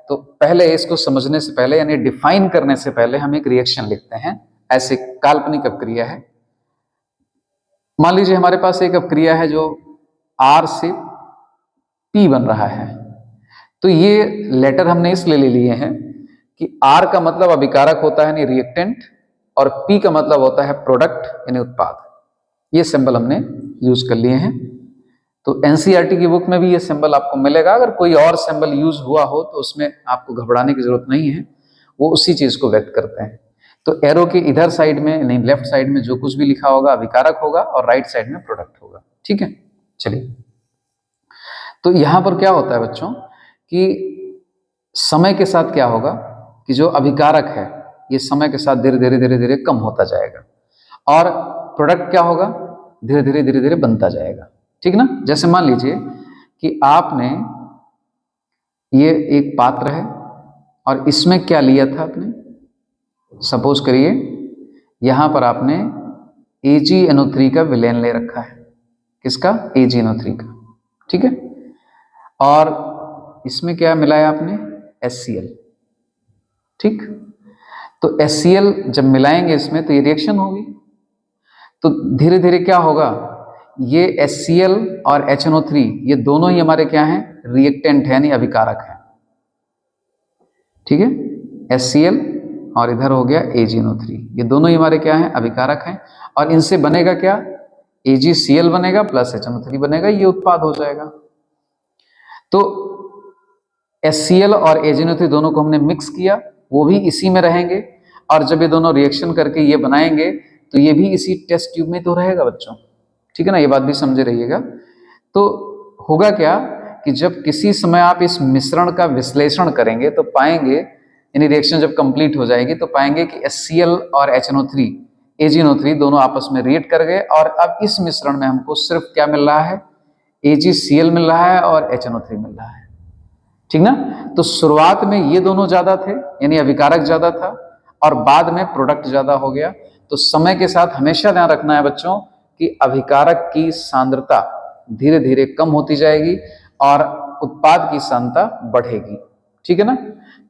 तो पहले इसको समझने से पहले, यानी डिफाइन करने से पहले, हम एक रिएक्शन लिखते हैं। ऐसे काल्पनिक अपक्रिया है। मान लीजिए हमारे पास एक अपक्रिया है जो आर से पी बन रहा है। तो ये लेटर हमने इसलिए ले लिए हैं कि आर का मतलब अभिकारक होता है यानी रिएक्टेंट, और पी का मतलब होता है प्रोडक्ट यानी उत्पाद। ये सिंबल हमने यूज कर लिए हैं। तो एनसीईआरटी की बुक में भी ये सिंबल आपको मिलेगा। अगर कोई और सिंबल यूज हुआ हो तो उसमें आपको घबराने की जरूरत नहीं है, वो उसी चीज को व्यक्त करते हैं। तो एरो के इधर साइड में, नहीं लेफ्ट साइड में, जो कुछ भी लिखा होगा अभिकारक होगा, और राइट साइड में प्रोडक्ट होगा। ठीक है, चलिए। तो यहां पर क्या होता है बच्चों कि समय के साथ क्या होगा कि जो अभिकारक है ये समय के साथ धीरे धीरे धीरे धीरे कम होता जाएगा, और प्रोडक्ट क्या होगा, धीरे धीरे धीरे धीरे बनता जाएगा। ठीक ना? जैसे मान लीजिए कि आपने ये एक पात्र है और इसमें क्या लिया था आपने, सपोज करिए यहां पर आपने AgNO3 का विलेन ले रखा है। किसका? AgNO3 का। ठीक है, और इसमें क्या मिलाया आपने? HCl। ठीक, तो HCl जब मिलाएंगे इसमें तो ये रिएक्शन होगी। तो धीरे धीरे क्या होगा, ये HCl और HNO3 ये दोनों ही हमारे क्या हैं? रिएक्टेंट है, यानी अभिकारक है। ठीक है, HCl और इधर हो गया AgNO3, ये दोनों ही हमारे क्या हैं? अभिकारक हैं। और इनसे बनेगा क्या? AgCl बनेगा प्लस HNO3 बनेगा, ये उत्पाद हो जाएगा। तो HCl और AgNO3 दोनों को हमने मिक्स किया, वो भी इसी में रहेंगे, और जब ये दोनों रिएक्शन करके ये बनाएंगे तो ये भी इसी टेस्ट ट्यूब में तो रहेगा बच्चों। ठीक है ना? ये बात भी समझे रहिएगा। तो होगा क्या कि जब किसी समय आप इस मिश्रण का विश्लेषण करेंगे तो पाएंगे, यानी रिएक्शन जब कंप्लीट हो जाएगी तो पाएंगे कि HCl और HNO3 AgNO3 दोनों आपस में रिएक्ट कर गए, और अब इस मिश्रण में हमको सिर्फ क्या मिल रहा है? AgCl मिल रहा है और HNO3 मिल रहा है। ठीक ना? तो शुरुआत में ये दोनों ज्यादा थे, यानी अभिकारक ज्यादा था, और बाद में प्रोडक्ट ज्यादा हो गया। तो समय के साथ हमेशा ध्यान रखना है बच्चों कि अभिकारक की सांद्रता धीरे धीरे कम होती जाएगी और उत्पाद की सांद्रता बढ़ेगी। ठीक है ना?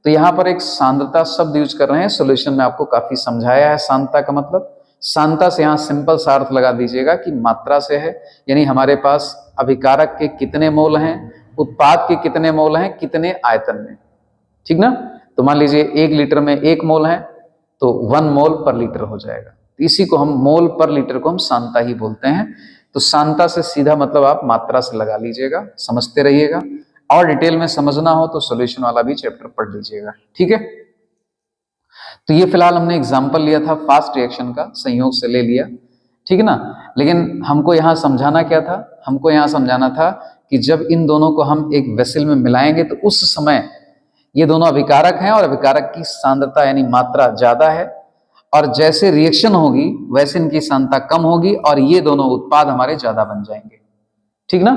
तो यहां पर एक सांद्रता शब्द यूज कर रहे हैं। सॉल्यूशन में आपको काफी समझाया है सांद्रता का मतलब। सांद्रता से यहां सिंपल सा अर्थ लगा दीजिएगा कि मात्रा से है, यानी हमारे पास अभिकारक के कितने मोल हैं, उत्पाद के कितने मोल हैं, कितने आयतन में। ठीक ना? तो मान लीजिए 1 लीटर में 1 मोल है तो 1 मोल पर लीटर हो जाएगा। तो इसी को हम मोल पर लीटर को हम सांद्रता ही बोलते हैं। तो सांद्रता से सीधा मतलब आप मात्रा से लगा लीजिएगा, समझते रहिएगा। और डिटेल में समझना हो तो सॉल्यूशन वाला भी चैप्टर पढ़ लीजिएगा। ठीक है, तो ये फिलहाल हमने एग्जांपल लिया था फास्ट रिएक्शन का, संयोग से ले लिया। ठीक है ना? लेकिन हमको यहाँ समझाना क्या था? हमको यहाँ समझाना था कि जब इन दोनों को हम एक वेसल में मिलाएंगे तो उस समय ये दोनों अभिकारक हैं और अभिकारक की सांद्रता यानी मात्रा ज्यादा है, और जैसे रिएक्शन होगी वैसे इनकी सांद्रता कम होगी और ये दोनों उत्पाद हमारे ज्यादा बन जाएंगे। ठीक ना?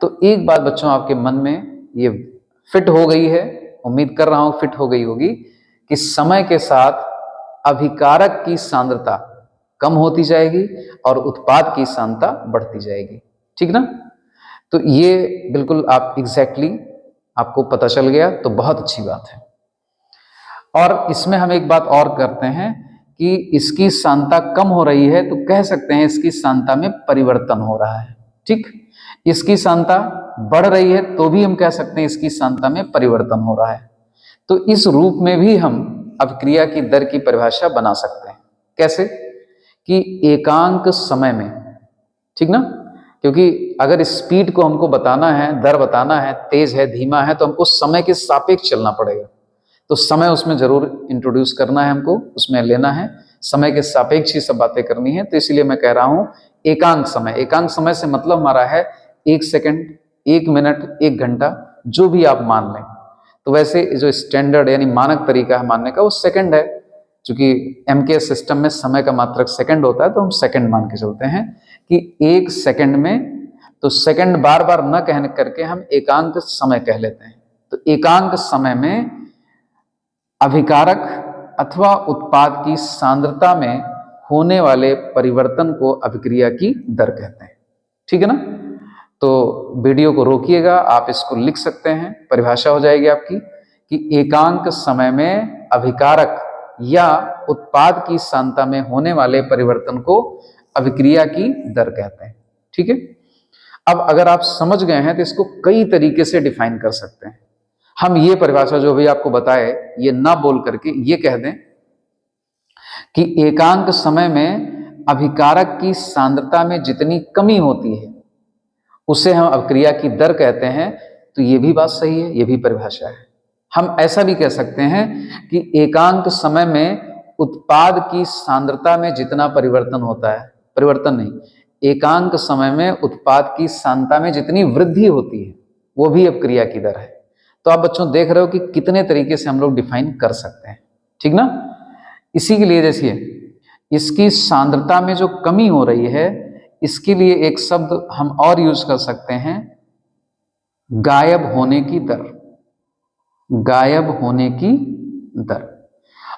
तो एक बात बच्चों आपके मन में ये फिट हो गई है, उम्मीद कर रहा हूं फिट हो गई होगी, कि समय के साथ अभिकारक की सांद्रता कम होती जाएगी और उत्पाद की सांद्रता बढ़ती जाएगी। ठीक ना? तो ये बिल्कुल आप एग्जैक्टली आपको पता चल गया तो बहुत अच्छी बात है। और इसमें हम एक बात और करते हैं कि इसकी सांद्रता कम हो रही है तो कह सकते हैं इसकी सांद्रता में परिवर्तन हो रहा है। ठीक। इसकी सांद्रता बढ़ रही है तो भी हम कह सकते हैं इसकी सांद्रता में परिवर्तन हो रहा है। तो इस रूप में भी हम अभिक्रिया की दर की परिभाषा बना सकते हैं। कैसे? कि एकांक समय में, ठीक ना, क्योंकि अगर स्पीड को हमको बताना है, दर बताना है, तेज है धीमा है, तो हमको समय के सापेक्ष चलना पड़ेगा। तो समय उसमें जरूर इंट्रोड्यूस करना है, हमको उसमें लेना है, समय के सापेक्ष ही सब बातें करनी है। तो इसीलिए मैं कह रहा हूं एकांक समय। एकांक समय से मतलब हमारा है 1 सेकंड, 1 मिनट, 1 घंटा, जो भी आप मान लें। तो वैसे जो स्टैंडर्ड यानी मानक तरीका है मानने का वो सेकंड है। क्योंकि एमकेएस सिस्टम में समय का मात्रक सेकंड होता है, तो हम सेकंड मान के चलते हैं कि 1 सेकंड में, तो सेकंड बार बार न कहने करके हम एकांक समय कह लेते हैं। तो एकांक समय में अभिकारक अथवा उत्पाद की सांद्रता में होने वाले परिवर्तन को अभिक्रिया की दर कहते हैं। ठीक है ना? तो वीडियो को रोकिएगा, आप इसको लिख सकते हैं, परिभाषा हो जाएगी आपकी कि एकांक समय में अभिकारक या उत्पाद की सांद्रता में होने वाले परिवर्तन को अभिक्रिया की दर कहते हैं। ठीक है? अब अगर आप समझ गए हैं तो इसको कई तरीके से डिफाइन कर सकते हैं। हम ये परिभाषा जो भी आपको बताए ये ना बोल करके ये कह दें कि एकांक समय में अभिकारक की सांद्रता में जितनी कमी होती है उसे हम अभिक्रिया की दर कहते हैं। तो ये भी बात सही है, ये भी परिभाषा है। हम ऐसा भी कह सकते हैं कि एकांक समय में उत्पाद की सांद्रता में जितना परिवर्तन होता है, परिवर्तन नहीं, एकांक समय में उत्पाद की सांद्रता में जितनी वृद्धि होती है वो भी अभिक्रिया की दर है। तो आप बच्चों देख रहे हो कि कितने तरीके से हम लोग डिफाइन कर सकते हैं। ठीक ना? इसी के लिए जैसे इसकी सांद्रता में जो कमी हो रही है, इसके लिए एक शब्द हम और यूज कर सकते हैं, गायब होने की दर। गायब होने की दर।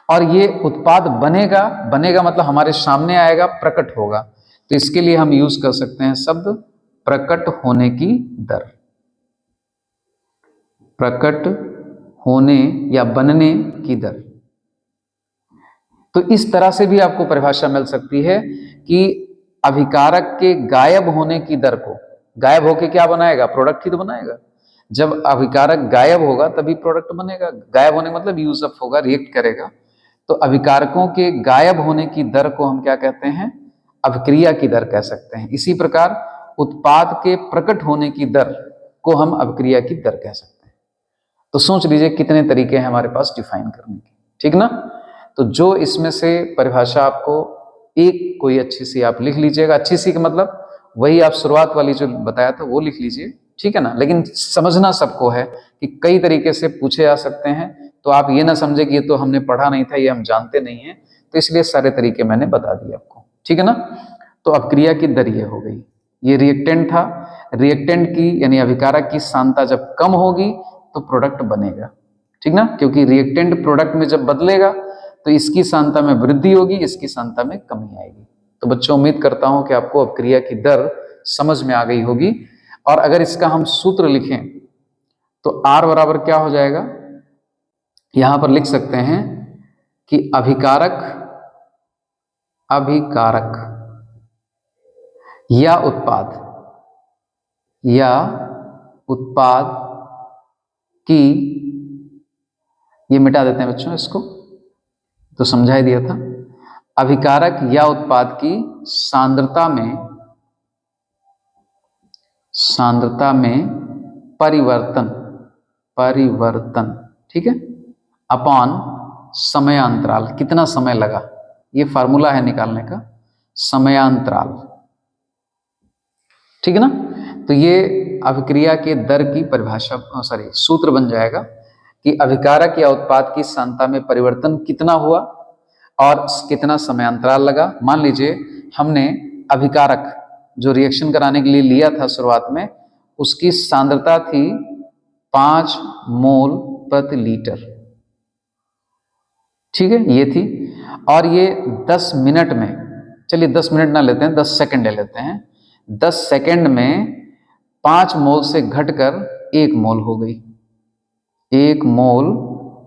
और ये उत्पाद बनेगा, बनेगा मतलब हमारे सामने आएगा, प्रकट होगा। तो इसके लिए हम यूज कर सकते हैं शब्द प्रकट होने की दर। प्रकट होने या बनने की दर। तो इस तरह से भी आपको परिभाषा मिल सकती है कि अभिकारक के गायब होने की दर को, गायब होके क्या बनाएगा? प्रोडक्ट ही तो बनाएगा। जब अभिकारक गायब होगा तभी प्रोडक्ट बनेगा। गायब होने मतलब यूज अप होगा, रिएक्ट करेगा। तो अभिकारकों के गायब होने की दर को हम क्या कहते हैं? अभिक्रिया की दर कह सकते हैं। इसी प्रकार उत्पाद के प्रकट होने की दर को हम अभिक्रिया की दर कह सकते हैं। तो सोच लीजिए कितने तरीके हैं हमारे पास डिफाइन करने के। ठीक ना? तो जो इसमें से परिभाषा आपको एक कोई अच्छी सी आप लिख लीजिएगा। अच्छी सी का मतलब वही आप शुरुआत वाली जो बताया था वो लिख लीजिए। ठीक है ना? लेकिन समझना सबको है कि कई तरीके से पूछे जा सकते हैं। तो आप ये ना समझे कि ये तो हमने पढ़ा नहीं था, ये हम जानते नहीं है, तो इसलिए सारे तरीके मैंने बता दिए आपको। ठीक है ना? तो अभिक्रिया की दर ये हो गई। ये रिएक्टेंट था, रिएक्टेंट की यानी अभिकारक की सांद्रता जब कम होगी तो प्रोडक्ट बनेगा। ठीक ना? क्योंकि रिएक्टेंट प्रोडक्ट में जब बदलेगा तो इसकी सांद्रता में वृद्धि होगी, इसकी सांद्रता में कमी आएगी। तो बच्चों उम्मीद करता हूं कि आपको अभिक्रिया की दर समझ में आ गई होगी। और अगर इसका हम सूत्र लिखें तो R बराबर क्या हो जाएगा? यहां पर लिख सकते हैं कि अभिकारक या उत्पाद की, ये मिटा देते हैं बच्चों इसको, तो समझा ही दिया था। अभिकारक या उत्पाद की सांद्रता में परिवर्तन, ठीक है, अपॉन समयांतराल। कितना समय लगा, ये फार्मूला है निकालने का, समयांतराल। ठीक है ना? तो ये अभिक्रिया के दर की परिभाषा, सूत्र बन जाएगा कि अभिकारक या उत्पाद की सांद्रता में परिवर्तन कितना हुआ और कितना समयांतराल लगा। मान लीजिए हमने अभिकारक जो रिएक्शन कराने के लिए लिया था शुरुआत में, उसकी सांद्रता थी 5 मोल प्रति लीटर। ठीक है, ये थी। और ये 10 मिनट में, चलिए 10 मिनट ना लेते हैं, 10 सेकंड ले लेते हैं। 10 सेकंड में 5 मोल से घटकर 1 मोल हो गई, 1 मोल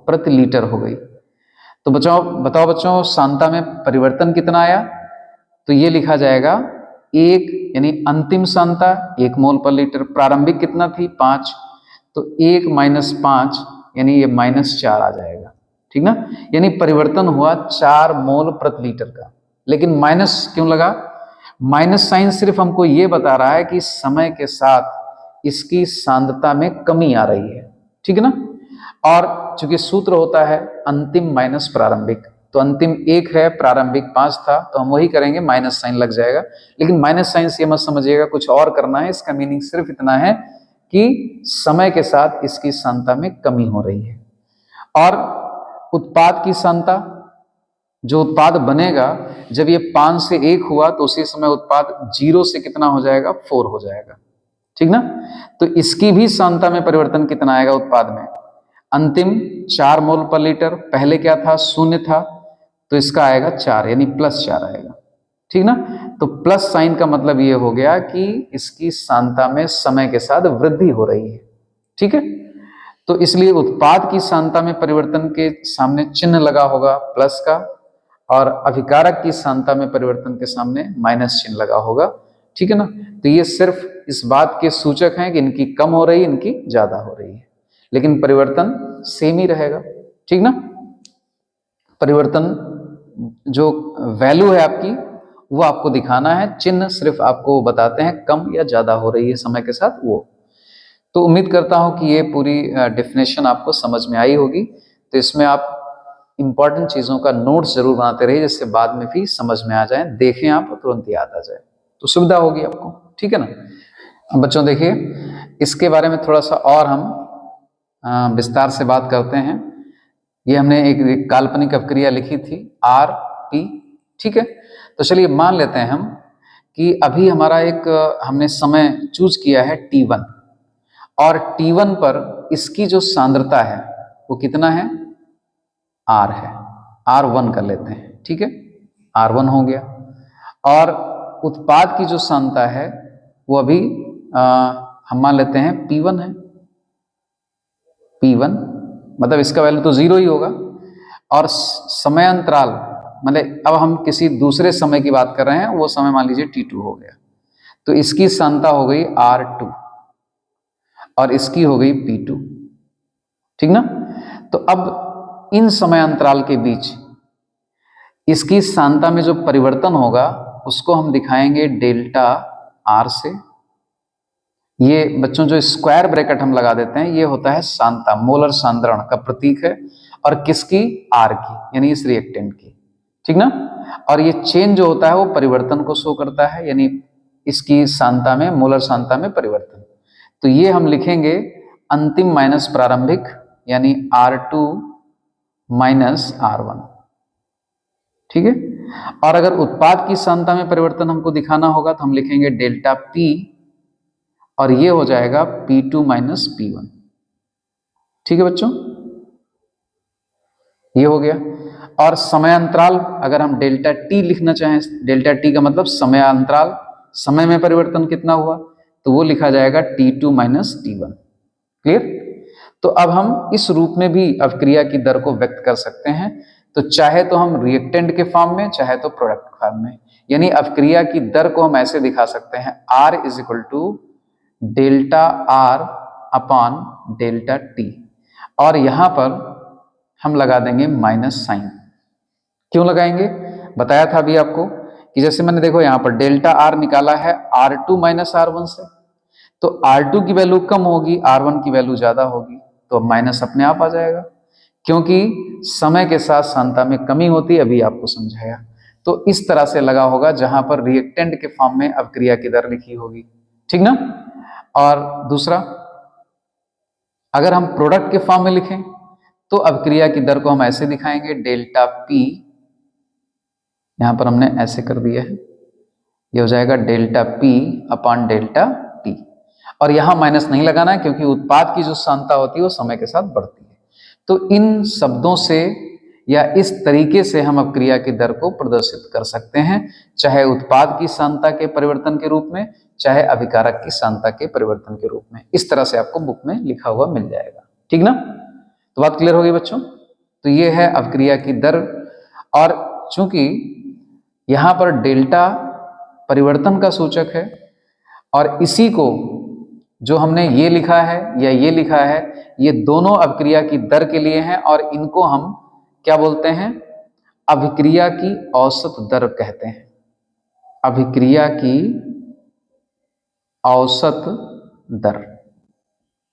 प्रति लीटर हो गई। तो बताओ बच्चों सांद्रता में परिवर्तन कितना आया? तो ये लिखा जाएगा 1 यानी अंतिम सांद्रता 1 मोल पर लीटर, प्रारंभिक कितना थी 5, तो 1 - 5 यानी ये -4 आ जाएगा, ठीक ना। यानी परिवर्तन हुआ 4 मोल प्रति लीटर का। लेकिन माइनस क्यों लगा? माइनस साइन सिर्फ हमको ये बता रहा है कि समय के साथ इसकी सांद्रता में कमी आ रही है, ठीक है ना। और चूंकि सूत्र होता है अंतिम माइनस प्रारंभिक, तो अंतिम 1 है, प्रारंभिक 5 था, तो हम वही करेंगे, माइनस साइन लग जाएगा। लेकिन माइनस साइन से मत समझिएगा, कुछ और करना है। इसका मीनिंग सिर्फ इतना है कि समय के साथ इसकी सांद्रता में कमी हो रही है। और उत्पाद की सांद्रता, जो उत्पाद बनेगा जब ये 5 से 1 हुआ तो उसी समय उत्पाद 0 से कितना हो जाएगा, 4 हो जाएगा, ठीक ना। तो इसकी भी सांद्रता में परिवर्तन कितना आएगा उत्पाद में? अंतिम 4 मोल पर लीटर, पहले क्या था 0 था, तो इसका आएगा 4 यानी +4 आएगा, ठीक ना। तो प्लस साइन का मतलब ये हो गया कि इसकी सांद्रता में समय के साथ वृद्धि हो रही है, ठीक है। तो इसलिए उत्पाद की सांद्रता में परिवर्तन के सामने चिन्ह लगा होगा प्लस का, और अभिकारक की सांद्रता में परिवर्तन के सामने माइनस चिन्ह लगा होगा, ठीक है ना। तो ये सिर्फ इस बात के सूचक हैं कि इनकी कम हो रही है, इनकी ज्यादा हो रही है, लेकिन परिवर्तन सेम ही रहेगा, ठीक ना। परिवर्तन जो वैल्यू है आपकी वो आपको दिखाना है, चिन्ह सिर्फ आपको बताते हैं कम या ज्यादा हो रही है समय के साथ वो। तो उम्मीद करता हूं कि ये पूरी डेफिनेशन आपको समझ में आई होगी। तो इसमें आप इंपॉर्टेंट चीजों का नोट्स जरूर बनाते रहिए, जिससे बाद में भी समझ में आ जाए, देखें आप तुरंत याद आ जाए, तो सुविधा होगी आपको, ठीक है ना। अब बच्चों देखिए, इसके बारे में थोड़ा सा और हम विस्तार से बात करते हैं। ये हमने एक काल्पनिक अपक्रिया लिखी थी RP, ठीक है। तो चलिए मान लेते हैं हम कि अभी हमारा हमने समय चूज किया है T1, और T1 पर इसकी जो सांद्रता है वो कितना है, R है, R1 कर लेते हैं, ठीक है, R1 हो गया। और उत्पाद की जो सांद्रता है वो अभी हम मान लेते हैं P1 है, P1 मतलब इसका वैल्यू तो 0 ही होगा। और समय अंतराल मतलब अब हम किसी दूसरे समय की बात कर रहे हैं, वो समय मान लीजिए T2 हो गया, तो इसकी सांद्रता हो गई R2 और इसकी हो गई P2, ठीक ना। तो अब इन समय अंतराल के बीच इसकी सांद्रता में जो परिवर्तन होगा उसको हम दिखाएंगे डेल्टा R से। ये बच्चों जो स्क्वायर ब्रैकेट हम लगा देते हैं, ये होता है सांद्रता, मोलर सांद्रण का प्रतीक है, और किसकी, R की, यानी इस रिएक्टेंट की, ठीक ना। और ये चेन जो होता है वो परिवर्तन को शो करता है, यानी इसकी सांद्रता में, मोलर सांद्रता में परिवर्तन। तो ये हम लिखेंगे अंतिम माइनस प्रारंभिक, यानी R2 माइनस R1, ठीक है। और अगर उत्पाद की सांद्रता में परिवर्तन हमको दिखाना होगा तो हम लिखेंगे डेल्टा P, और ये हो जाएगा P2 माइनस P1, ठीक है बच्चों, ये हो गया। और समय अंतराल अगर हम डेल्टा T लिखना चाहें, डेल्टा T का मतलब समय अंतराल, समय में परिवर्तन कितना हुआ, तो वो लिखा जाएगा T2 माइनस T1, क्लियर। तो अब हम इस रूप में भी अपक्रिया की दर को व्यक्त कर सकते हैं, तो चाहे तो हम रिएक्टेंट के फॉर्म में, चाहे तो प्रोडक्ट फॉर्म में, यानी अपक्रिया की दर को हम ऐसे दिखा सकते हैं R is equal to delta R upon delta T, और यहां पर हम लगा देंगे माइनस साइन। क्यों लगाएंगे, बताया था अभी आपको कि जैसे मैंने देखो यहां पर डेल्टा R निकाला है R2 माइनस R1 से, तो R2 की वैल्यू कम होगी, R1 की वैल्यू ज्यादा होगी, तो माइनस अपने आप आ जाएगा, क्योंकि समय के साथ सांद्रता में कमी होती है, अभी आपको समझाया। तो इस तरह से लगा होगा जहां पर रिएक्टेंट के फॉर्म में अपक्रिया की दर लिखी होगी, ठीक ना। और दूसरा, अगर हम प्रोडक्ट के फॉर्म में लिखें तो अपक्रिया की दर को हम ऐसे दिखाएंगे डेल्टा P, यहां पर हमने ऐसे कर दिया है, ये हो जाएगा delta P upon delta T, और यहां माइनस नहीं लगाना है क्योंकि उत्पाद की जो सांद्रता होती है वो समय के साथ बढ़ती है। तो इन शब्दों से या इस तरीके से हम अपक्रिया की दर को प्रदर्शित कर सकते हैं, चाहे उत्पाद की सांद्रता के परिवर्तन के रूप में, चाहे अभिकारक की सांद्रता के परिवर्तन के रूप में। इस तरह से आपको बुक में लिखा हुआ मिल जाएगा, ठीक ना। तो बात क्लियर हो गई बच्चों। तो ये है अपक्रिया की दर, और चूंकि यहां पर डेल्टा परिवर्तन का सूचक है, और इसी को जो हमने ये लिखा है या ये लिखा है, ये दोनों अभिक्रिया की दर के लिए हैं, और इनको हम क्या बोलते हैं? अभिक्रिया की औसत दर कहते हैं। अभिक्रिया की औसत दर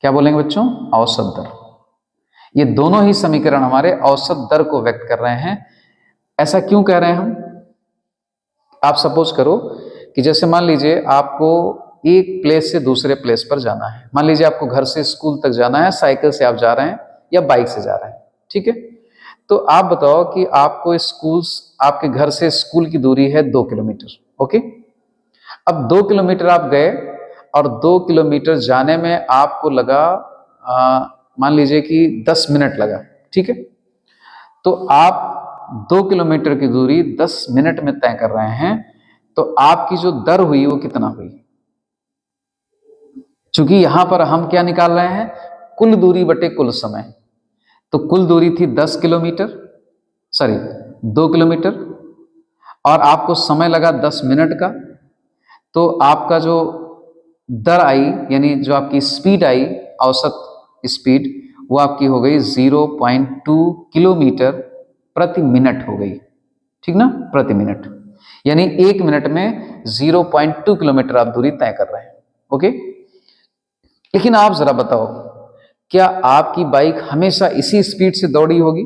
क्या बोलेंगे बच्चों? औसत दर। ये दोनों ही समीकरण हमारे औसत दर को व्यक्त कर रहे हैं। ऐसा क्यों कह रहे हैं हम? आप सपोज करो कि जैसे मान लीजिए आपको एक प्लेस से दूसरे प्लेस पर जाना है। मान लीजिए आपको घर से स्कूल तक जाना है, साइकिल से आप जा रहे हैं या बाइक से जा रहे हैं, ठीक है? तो आप बताओ कि आपको आपके घर से स्कूल की दूरी है 2 किलोमीटर, ओके? अब 2 किलोमीटर आप गए और 2 किलोमीटर जाने में आपको लगा मान लीजिए कि 10 मिनट लगा, ठीक है? तो आप 2 किलोमीटर की दूरी 10 मिनट में तय कर रहे हैं, तो आपकी जो दर हुई वो कितना हुई? चूंकि यहां पर हम क्या निकाल रहे हैं? कुल दूरी बटे कुल समय। तो कुल दूरी थी 2 किलोमीटर, और आपको समय लगा 10 मिनट का, तो आपका जो दर आई, यानी जो आपकी स्पीड आई, औसत स्पीड, वो आपकी हो गई 0.2 किलोमीटर प्रति मिनट हो गई, ठीक ना? प्रति मिनट, यानी 1 मिनट में 0.2 किलोमीटर आप दूरी तय कर रहे हैं, ओके? लेकिन आप जरा बताओ, क्या आपकी बाइक हमेशा इसी स्पीड से दौड़ी होगी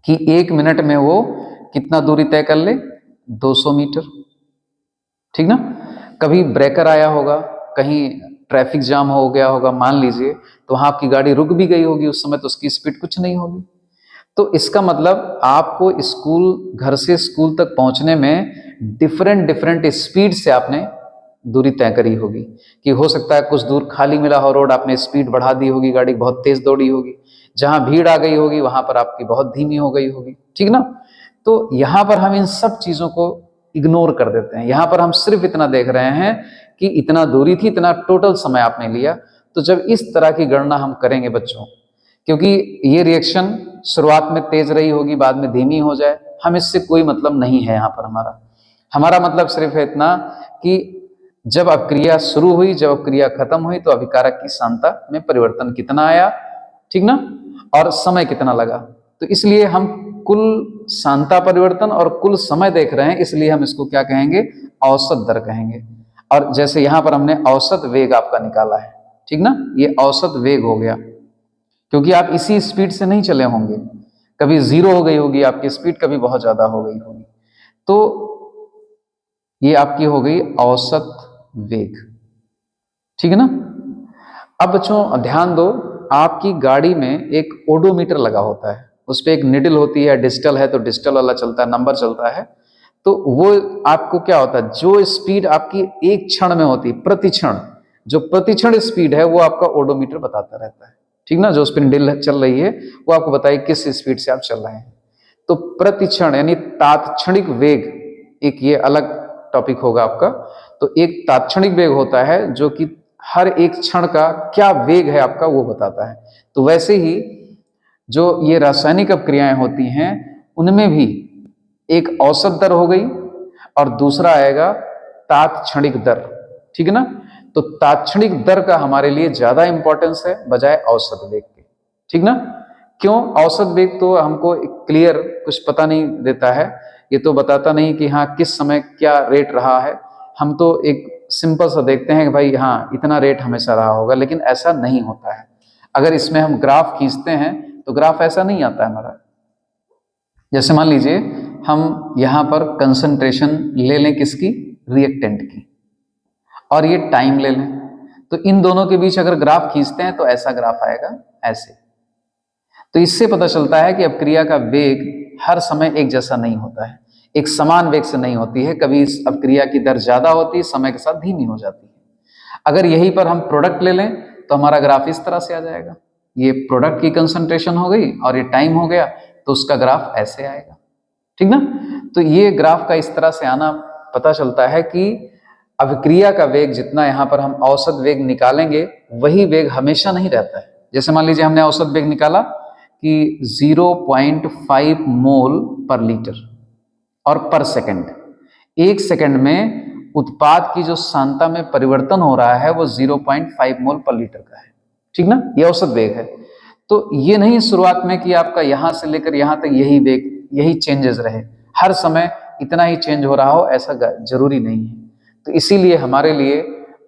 कि 1 मिनट में वो कितना दूरी तय कर ले? 200 मीटर, ठीक ना? कभी ब्रेकर आया होगा, कहीं ट्रैफिक जाम हो गया होगा मान लीजिए, तो वहां आपकी गाड़ी रुक भी गई होगी, उस समय तो उसकी स्पीड कुछ नहीं होगी। तो इसका मतलब आपको घर से स्कूल तक पहुंचने में डिफरेंट स्पीड से आपने दूरी तय करी होगी। कि हो सकता है कुछ दूर खाली मिला हो रोड, आपने स्पीड बढ़ा दी होगी, गाड़ी बहुत तेज दौड़ी होगी, जहां भीड़ आ गई होगी वहां पर आपकी बहुत धीमी हो गई होगी, ठीक ना? तो यहां पर हम इन सब चीजों को इग्नोर कर देते हैं। यहां पर हम सिर्फ इतना देख रहे हैं कि इतना दूरी थी, इतना टोटल समय आपने लिया। तो जब इस तरह की गणना हम करेंगे बच्चों, क्योंकि ये रिएक्शन शुरुआत में तेज रही होगी, बाद में धीमी हो जाए, हम इससे कोई मतलब नहीं है। यहाँ पर हमारा मतलब सिर्फ है इतना कि जब अभिक्रिया शुरू हुई, जब अभिक्रिया खत्म हुई, तो अभिकारक की सांद्रता में परिवर्तन कितना आया, ठीक ना? और समय कितना लगा। तो इसलिए हम कुल सांद्रता परिवर्तन और कुल समय देख रहे हैं, इसलिए हम इसको क्या कहेंगे? औसत दर कहेंगे। और जैसे यहां पर हमने औसत वेग आपका निकाला है, ठीक ना? ये औसत वेग हो गया, क्योंकि आप इसी स्पीड से नहीं चले होंगे, कभी 0 हो गई होगी आपकी स्पीड, कभी बहुत ज्यादा हो गई होगी। तो ये आपकी हो गई औसत वेग, ठीक है ना? अब बच्चों ध्यान दो, आपकी गाड़ी में एक ओडोमीटर लगा होता है, उस पर एक निडल होती है, डिजिटल है तो डिजिटल वाला चलता है, नंबर चलता है। तो वो आपको क्या होता है, जो स्पीड आपकी एक क्षण में होती है, प्रतिक्षण, जो प्रतिक्षण स्पीड है वो आपका ओडोमीटर बताता रहता है, ठीक ना? जो उस पर निडल चल रही है वो आपको बताए किस स्पीड से आप चल रहे हैं। तो प्रतिक्षण यानी तात्क्षणिक वेग, एक ये अलग टॉपिक होगा आपका। तो एक तात्क्षणिक वेग होता है जो कि हर एक क्षण का क्या वेग है आपका वो बताता है। तो वैसे ही जो ये रासायनिक अपक्रियाएं होती हैं उनमें भी एक औसत दर हो गई और दूसरा आएगा तात्क्षणिक दर, ठीक है ना? तो तात्क्षणिक दर का हमारे लिए ज्यादा इंपॉर्टेंस है बजाय औसत वेग के, ठीक ना? क्यों? औसत वेग तो हमको क्लियर कुछ पता नहीं देता है, ये तो बताता नहीं कि हाँ किस समय क्या रेट रहा है। हम तो एक सिंपल सा देखते हैं कि भाई हाँ इतना रेट हमेशा रहा होगा, लेकिन ऐसा नहीं होता है। अगर इसमें हम ग्राफ खींचते हैं तो ग्राफ ऐसा नहीं आता है हमारा। जैसे मान लीजिए हम यहाँ पर कंसंट्रेशन ले लें किसकी? रिएक्टेंट की, और ये टाइम ले लें, तो इन दोनों के बीच अगर ग्राफ खींचते हैं तो ऐसा ग्राफ आएगा, ऐसे। तो इससे पता चलता है कि अपक्रिया का वेग हर समय एक जैसा नहीं होता है, एक समान वेग से नहीं होती है। कभी इस अपक्रिया की दर ज्यादा होती है, समय के साथ धीमी हो जाती है। अगर यहीं पर हम प्रोडक्ट ले लें तो हमारा ग्राफ इस तरह से आ जाएगा, ये प्रोडक्ट की कंसंट्रेशन हो गई और ये टाइम हो गया, तो उसका ग्राफ ऐसे आएगा, ठीक ना? तो ये ग्राफ का इस तरह से आना पता चलता है कि अभिक्रिया का वेग जितना यहाँ पर हम औसत वेग निकालेंगे वही वेग हमेशा नहीं रहता है। जैसे मान लीजिए हमने औसत वेग निकाला कि 0.5 मोल पर लीटर और पर सेकंड, 1 सेकंड में उत्पाद की जो सांद्रता में परिवर्तन हो रहा है वो 0.5 मोल पर लीटर का है, ठीक ना, ये औसत वेग है। तो ये नहीं शुरुआत में कि आपका यहां से लेकर यहां तक यही वेग, यही चेंजेस रहे, हर समय इतना ही चेंज हो रहा हो, ऐसा जरूरी नहीं है। तो इसीलिए हमारे लिए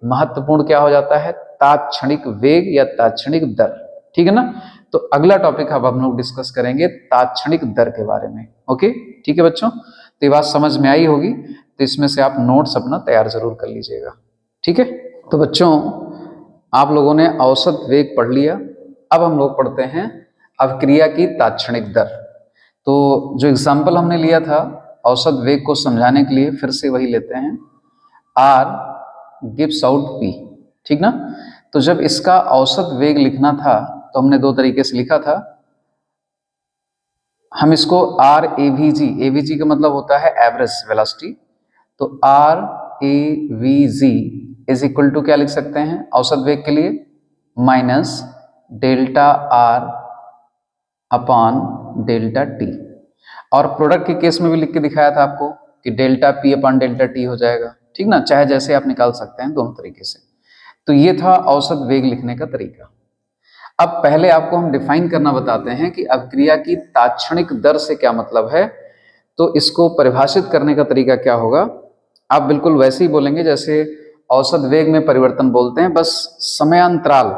महत्वपूर्ण क्या हो जाता है, तात्क्षणिक वेग या तात्क्षणिक दर, ठीक है ना। तो अगला टॉपिक अब हम लोग डिस्कस करेंगे तात्क्षणिक दर के बारे में। ओके, ठीक है बच्चों, तो ये बात समझ में आई होगी, तो इसमें से आप नोट्स अपना तैयार जरूर कर लीजिएगा, ठीक है। तो बच्चों, आप लोगों ने औसत वेग पढ़ लिया, अब हम लोग पढ़ते हैं अभिक्रिया की तात्क्षणिक दर। तो जो एग्जाम्पल हमने लिया था औसत वेग को समझाने के लिए, फिर से वही लेते हैं, R गिव्स आउट P, ठीक ना। तो जब इसका औसत वेग लिखना था तो हमने दो तरीके से लिखा था। हम इसको RAVG का मतलब होता है एवरेज वेलोसिटी, तो RAVG इज इक्वल टू क्या लिख सकते हैं औसत वेग के लिए, minus delta R upon delta T। और प्रोडक्ट के केस में भी लिख के दिखाया था आपको कि delta P upon delta T हो जाएगा, ठीक ना, चाहे जैसे आप निकाल सकते हैं दोनों तरीके से। तो ये था औसत वेग लिखने का तरीका। अब पहले आपको हम डिफाइन करना बताते हैं कि अभिक्रिया की तात्क्षणिक दर से क्या मतलब है। तो इसको परिभाषित करने का तरीका क्या होगा, आप बिल्कुल वैसे ही बोलेंगे जैसे औसत वेग में परिवर्तन बोलते हैं, बस समयांतराल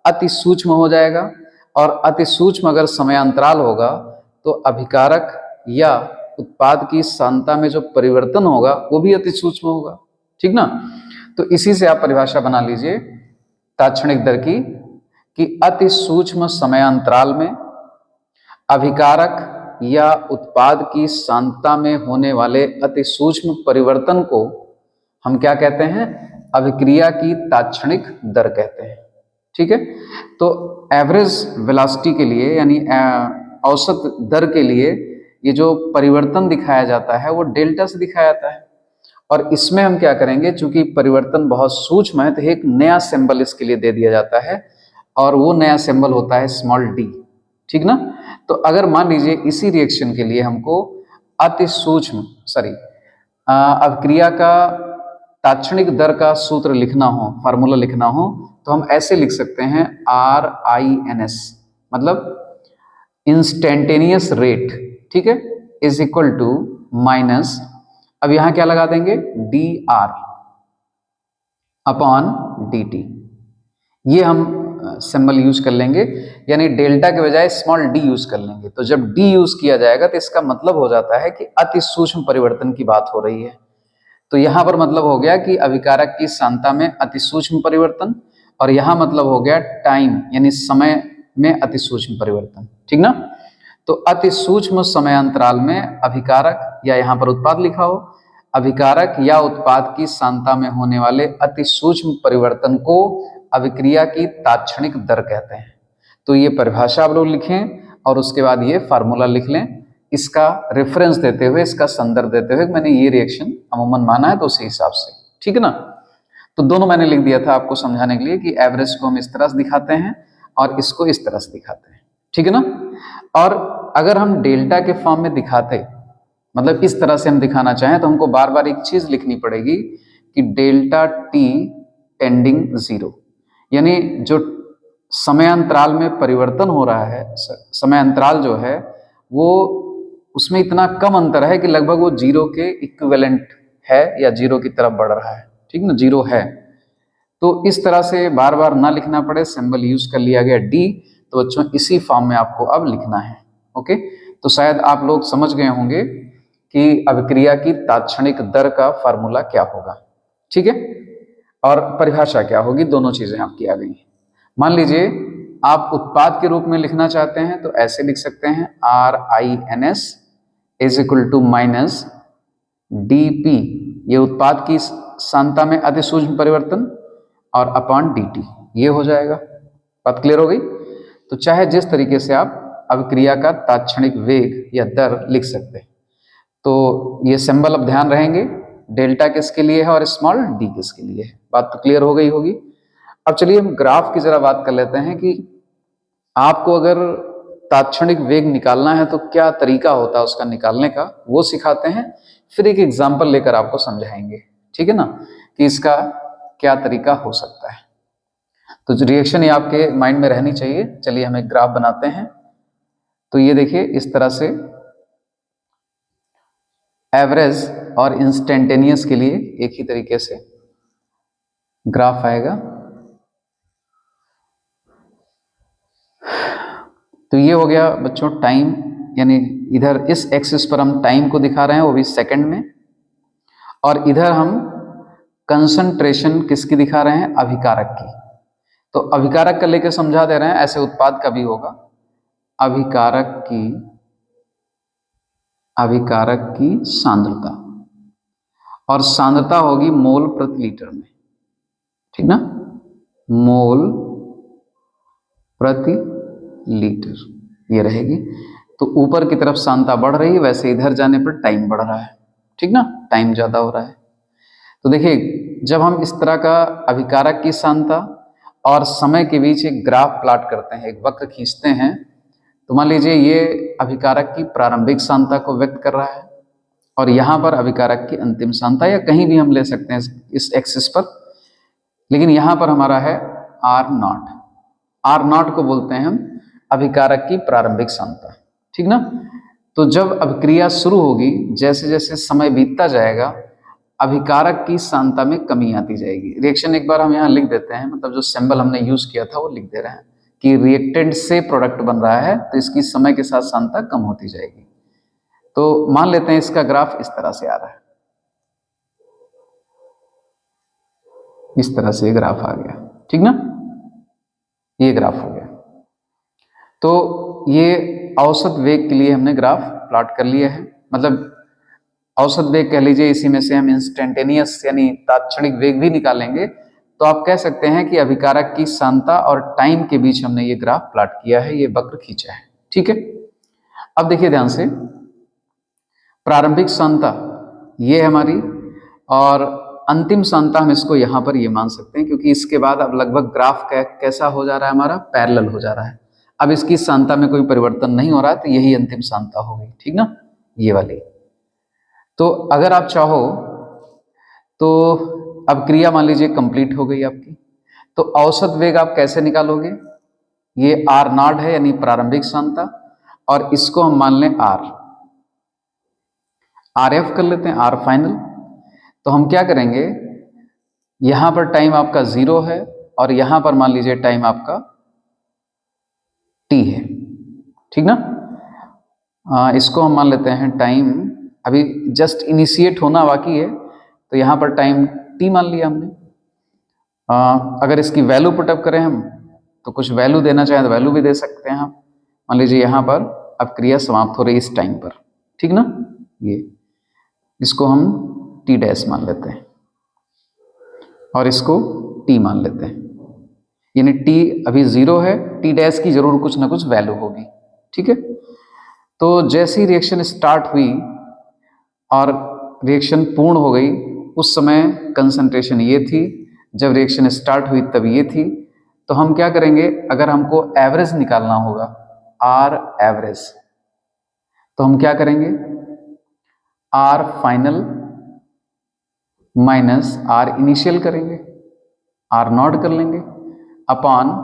अति सूक्ष्म हो जाएगा, और अति सूक्ष्म अगर समयांतराल होगा तो अभिकारक या उत्पाद की सांद्रता में जो परिवर्तन होगा वो भी अति सूक्ष्म होगा, ठीक ना। तो इसी से आप परिभाषा बना लीजिए तात्क्षणिक दर की, कि अति सूक्ष्म समयांतराल में अभिकारक या उत्पाद की सांद्रता में होने वाले अति सूक्ष्म परिवर्तन को हम क्या कहते हैं, अभिक्रिया की तात्क्षणिक दर कहते हैं, ठीक है। तो एवरेज वेलोसिटी के लिए यानी औसत दर के लिए ये जो परिवर्तन दिखाया जाता है वो डेल्टा से दिखाया जाता है, और इसमें हम क्या करेंगे, चूंकि परिवर्तन बहुत सूक्ष्म है तो एक नया सिंबल इसके लिए दे दिया जाता है, और वो नया सिंबल होता है स्मॉल d, ठीक ना। तो अगर मान लीजिए इसी रिएक्शन के लिए हमको अति सूक्ष्म अभिक्रिया का तात्क्षणिक दर का सूत्र लिखना हो, फार्मूला लिखना हो, तो हम ऐसे लिख सकते हैं RINS मतलब इंस्टेंटेनियस रेट, ठीक है, इज इक्वल टू माइनस, अब यहां क्या लगा देंगे, DR अपॉन DT। ये हम सिंबल यूज कर लेंगे, यानी डेल्टा के बजाय स्मॉल d यूज कर लेंगे। तो जब d यूज किया जाएगा तो इसका मतलब हो जाता है कि अति सूक्ष्म परिवर्तन की बात हो रही है। तो यहां पर मतलब हो गया कि अभिकारक की सांद्रता में अति सूक्ष्म परिवर्तन, और यहां मतलब हो गया टाइम यानी समय में अति सूक्ष्म परिवर्तन, ठीक ना। तो अति सूक्ष्म समयांतराल में अभिकारक या यहां पर उत्पाद लिखा हो, अभिकारक या उत्पाद की सांद्रता में होने वाले अति सूक्ष्म परिवर्तन को अभिक्रिया की तात्क्षणिक दर कहते हैं। तो ये परिभाषा आप लोग लिखें और उसके बाद ये फार्मूला लिख लें, इसका रेफरेंस देते हुए, इसका संदर्भ देते हुए मैंने ये रिएक्शन अमूमन माना है तो उसी हिसाब से, ठीक है ना। तो दोनों मैंने लिख दिया था आपको समझाने के लिए कि एवरेज को हम इस तरह से दिखाते हैं और इसको इस तरह से दिखाते हैं, ठीक है ना। और अगर हम डेल्टा के फॉर्म में दिखाते, मतलब इस तरह से हम दिखाना चाहें, तो हमको बार बार एक चीज लिखनी पड़ेगी कि डेल्टा T टेंडिंग 0, यानी जो समयांतराल में परिवर्तन हो रहा है, समयांतराल जो है वो उसमें इतना कम अंतर है कि लगभग वो 0 के इक्विवेलेंट है या 0 की तरफ बढ़ रहा है, ठीक ना, 0 है। तो इस तरह से बार बार ना लिखना पड़े, सिंबल यूज कर लिया गया D, तो बच्चों इसी फॉर्म में आपको अब लिखना है। ओके, तो शायद आप लोग समझ गए होंगे कि अभिक्रिया की तात्क्षणिक दर का फार्मूला क्या होगा, ठीक है, और परिभाषा क्या होगी, दोनों चीजें आपकी आ गई। मान लीजिए आप उत्पाद के रूप में लिखना चाहते हैं तो ऐसे लिख सकते हैं RINS is equal to minus DP, ये उत्पाद की सांद्रता में अति सूक्ष्म परिवर्तन, और अपॉन DT, ये हो जाएगा। बात क्लियर हो गई। तो चाहे जिस तरीके से आप अभिक्रिया का तात्क्षणिक वेग या दर लिख सकते हैं। तो ये सिंबल अब ध्यान रहेंगे, डेल्टा किसके लिए है और स्मॉल d किसके लिए है। बात तो क्लियर हो गई होगी। अब चलिए हम ग्राफ की जरा बात कर लेते हैं कि आपको अगर तात्क्षणिक वेग निकालना है तो क्या तरीका होता है उसका निकालने का, वो सिखाते हैं। फिर एक एग्जाम्पल लेकर आपको समझाएंगे, ठीक है ना, कि इसका क्या तरीका हो सकता है। तो जो रिएक्शन ये आपके माइंड में रहनी चाहिए। चलिए हम एक ग्राफ बनाते हैं। तो ये देखिए इस तरह से एवरेज और इंस्टेंटेनियस के लिए एक ही तरीके से ग्राफ आएगा। तो ये हो गया बच्चों टाइम, यानी इधर इस एक्सिस पर हम टाइम को दिखा रहे हैं, वो भी सेकंड में, और इधर हम कंसंट्रेशन किसकी दिखा रहे हैं, अभिकारक की। तो अभिकारक का लेकर समझा दे रहे हैं, ऐसे उत्पाद का भी होगा। अभिकारक की सांद्रता, और सांद्रता होगी मोल प्रति लीटर में, ठीक ना, मोल प्रति लीटर ये रहेगी। तो ऊपर की तरफ सांद्रता बढ़ रही है, वैसे इधर जाने पर टाइम बढ़ रहा है, ठीक ना, टाइम ज्यादा हो रहा है। तो देखिए जब हम इस तरह का अभिकारक की सांद्रता और समय के बीच एक ग्राफ प्लॉट करते हैं, एक वक्र खींचते हैं, तो मान लीजिए ये अभिकारक की प्रारंभिक सांद्रता को व्यक्त कर रहा है, और यहाँ पर अभिकारक की अंतिम सांद्रता, या कहीं भी हम ले सकते हैं इस एक्सिस पर, लेकिन यहाँ पर हमारा है R0। R0 को बोलते हैं हम अभिकारक की प्रारंभिक सांद्रता, ठीक ना। तो जब अभिक्रिया शुरू होगी, जैसे जैसे समय बीतता जाएगा, अभिकारक की सांद्रता में कमी आती जाएगी। रिएक्शन एक बार हम यहाँ लिख देते हैं, मतलब जो सिंबल हमने यूज किया था वो लिख दे रहे हैं कि रिएक्टेंट से प्रोडक्ट बन रहा है, तो इसकी समय के साथ सांद्रता कम होती जाएगी। तो मान लेते हैं इसका ग्राफ इस तरह से आ रहा है, इस तरह से ग्राफ आ गया, ठीक ना, ये ग्राफ हो गया। तो ये औसत वेग के लिए हमने ग्राफ प्लॉट कर लिया है, मतलब औसत वेग कह लीजिए, इसी में से हम इंस्टेंटेनियस यानी तात्क्षणिक वेग भी निकालेंगे। तो आप कह सकते हैं कि अभिकारक की सांद्रता और टाइम के बीच हमने ये ग्राफ प्लॉट किया है, ये वक्र खींचा है, ठीक है। अब देखिए ध्यान से, प्रारंभिक सांद्रता ये है हमारी, और अंतिम सांद्रता हम इसको यहाँ पर ये मान सकते हैं, क्योंकि इसके बाद अब लगभग ग्राफ कैसा हो जा रहा है, हमारा पैरेलल हो जा रहा है। अब इसकी सांद्रता में कोई परिवर्तन नहीं हो रहा है, तो यही अंतिम सांद्रता होगी, ठीक ना, ये वाली। तो अगर आप चाहो तो अब क्रिया मान लीजिए कंप्लीट हो गई आपकी, तो औसत वेग आप कैसे निकालोगे, ये R0 है यानी प्रारंभिक सांद्रता, और इसको हम मान लें RF कर लेते हैं, R फाइनल। तो हम क्या करेंगे, यहां पर टाइम आपका 0 है, और यहां पर मान लीजिए टाइम आपका T है, ठीक ना। इसको हम मान लेते हैं टाइम, अभी जस्ट इनिशिएट होना बाकी है, तो यहाँ पर टाइम T मान लिया हमने। अगर इसकी वैल्यू पुटअप करें हम, तो कुछ वैल्यू देना चाहें तो वैल्यू भी दे सकते हैं हम। मान लीजिए यहाँ पर अब क्रिया समाप्त हो रही इस टाइम पर, ठीक ना, ये इसको हम T डैश मान लेते हैं, और इसको T मान लेते हैं, यानी T अभी 0 है, T डैश की जरूर कुछ ना कुछ वैल्यू होगी, ठीक है। तो जैसी रिएक्शन स्टार्ट हुई और रिएक्शन पूर्ण हो गई, उस समय कंसंट्रेशन ये थी, जब रिएक्शन स्टार्ट हुई तब ये थी। तो हम क्या करेंगे, अगर हमको एवरेज निकालना होगा, R एवरेज, तो हम क्या करेंगे, R final minus R initial करेंगे, R0 कर लेंगे, अपॉन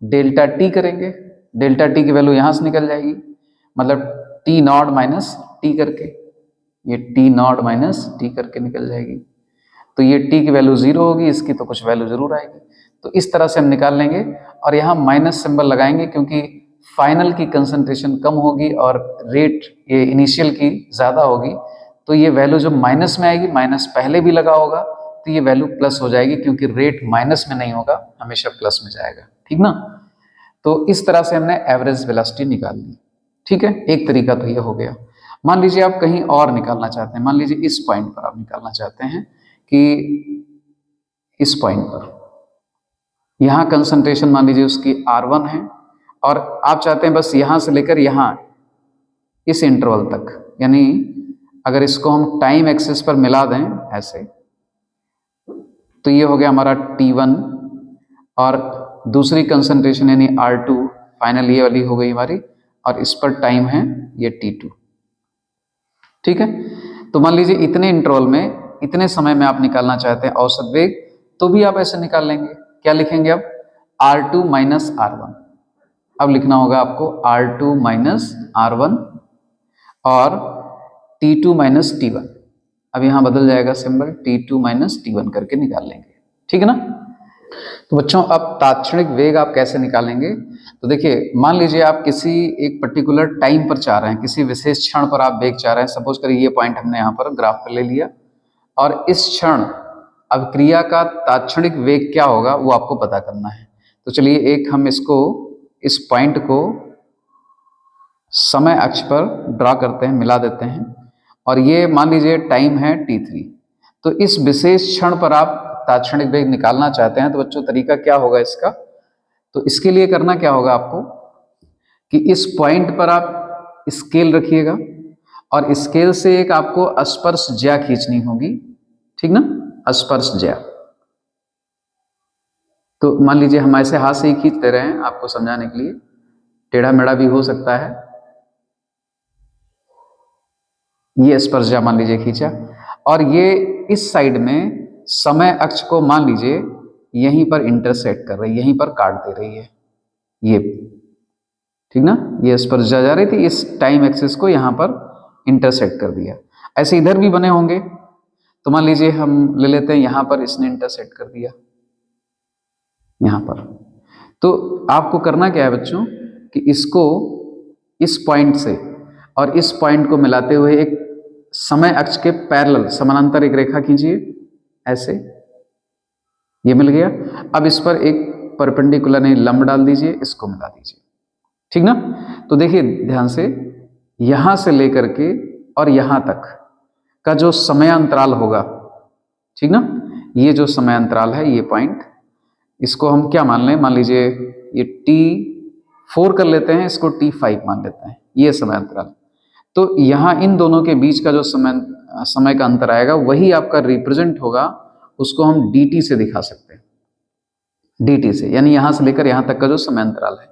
डेल्टा T करेंगे। डेल्टा T की वैल्यू यहां से निकल जाएगी, मतलब T0 माइनस T करके, ये T0 माइनस T करके निकल जाएगी। तो ये T की वैल्यू 0 होगी, इसकी तो कुछ वैल्यू जरूर आएगी। तो इस तरह से हम निकाल लेंगे, और यहाँ माइनस सिंबल लगाएंगे, क्योंकि फाइनल की कंसंट्रेशन कम होगी और रेट ये इनिशियल की ज़्यादा होगी। तो ये वैल्यू जो माइनस में आएगी, माइनस पहले भी लगा होगा, तो ये वैल्यू प्लस हो जाएगी, क्योंकि रेट माइनस में नहीं होगा, हमेशा प्लस में जाएगा, ठीक ना। तो इस तरह से हमने एवरेज वेलोसिटी निकाल ली, ठीक है। एक तरीका तो ये हो गया। मान लीजिए आप कहीं और निकालना चाहते हैं, मान लीजिए इस पॉइंट पर आप निकालना चाहते हैं कि इस पॉइंट पर यहाँ कंसंट्रेशन मान लीजिए उसकी R1 है, और आप चाहते हैं बस यहाँ से लेकर यहाँ इस इंटरवल तक, यानी अगर इसको हम टाइम एक्सिस पर मिला दें ऐसे, तो ये हो गया हमारा T1, और दूसरी कंसंट्रेशन यानी R2 फाइनल ये वाली हो गई हमारी, और इस पर टाइम है ये T2, ठीक है। तो मान लीजिए इतने इंटरवल में, इतने समय में आप निकालना चाहते हैं औसत वेग, तो भी आप ऐसे निकाल लेंगे। क्या लिखेंगे अब? R2 minus R1। अब लिखना होगा आपको R2 माइनस R1 और T2 माइनस T1। अब यहाँ बदल जाएगा सिंबल, T2 माइनस T1 करके निकाल लेंगे, ठीक है ना। तो बच्चों अब तात्क्षणिक वेग आप कैसे निकालेंगे? तो देखिए, मान लीजिए आप किसी एक पर्टिकुलर टाइम पर चाह रहे हैं, किसी विशेष क्षण पर आप वेग चाह रहे हैं। सपोज करिए ये पॉइंट हमने यहाँ पर ग्राफ पर ले लिया और इस क्षण अभिक्रिया का तात्क्षणिक वेग क्या होगा वो आपको पता करना है। तो चलिए एक हम इसको, इस पॉइंट को समय अक्ष पर ड्रा करते हैं, मिला देते हैं, और ये मान लीजिए टाइम है t3। तो इस विशेष क्षण पर आप तात्क्षणिक वेग निकालना चाहते हैं, तो बच्चों तरीका क्या होगा इसका? तो इसके लिए करना क्या होगा आपको कि इस पॉइंट पर आप स्केल रखिएगा और स्केल से एक आपको स्पर्श ज्या खींचनी होगी, ठीक ना, स्पर्श ज्या। तो मान लीजिए हम ऐसे हाथ से ही खींचते रहे हैं आपको समझाने के लिए, टेढ़ा मेढ़ा भी हो सकता है। ये स्पर्श ज्या मान लीजिए खींचा, और ये इस साइड में समय अक्ष को मान लीजिए यहीं पर इंटरसेक्ट कर रही है, यहीं पर काट दे रही है ये, ठीक ना। ये स्पर्श ज्या जा रही थी, इस टाइम एक्सिस को यहां पर इंटरसेक्ट कर दिया। ऐसे इधर भी बने होंगे, तो मान लीजिए हम ले लेते हैं यहां पर इसने इंटरसेक्ट कर दिया यहां पर। तो आपको करना क्या है बच्चों कि इसको इस पॉइंट से और इस पॉइंट को मिलाते हुए एक समय अक्ष के पैरेलल समानांतर एक रेखा खींचिए, ऐसे, ये मिल गया। अब इस पर एक परपेंडिकुलर नहीं लंब डाल दीजिए, इसको मिला दीजिए, ठीक ना। तो देखिए ध्यान से, यहां से लेकर के और यहां तक का जो समय अंतराल होगा, ठीक ना, ये जो समय अंतराल है, ये पॉइंट, इसको हम क्या मान लें? मान लीजिए ये T4 कर लेते हैं, इसको T5 मान लेते हैं, ये समय अंतराल। तो यहां इन दोनों के बीच का जो समय का अंतर आएगा वही आपका रिप्रेजेंट होगा, उसको हम dt से दिखा सकते हैं, dt से, यानी यहां से लेकर यहां तक का जो समय अंतराल है।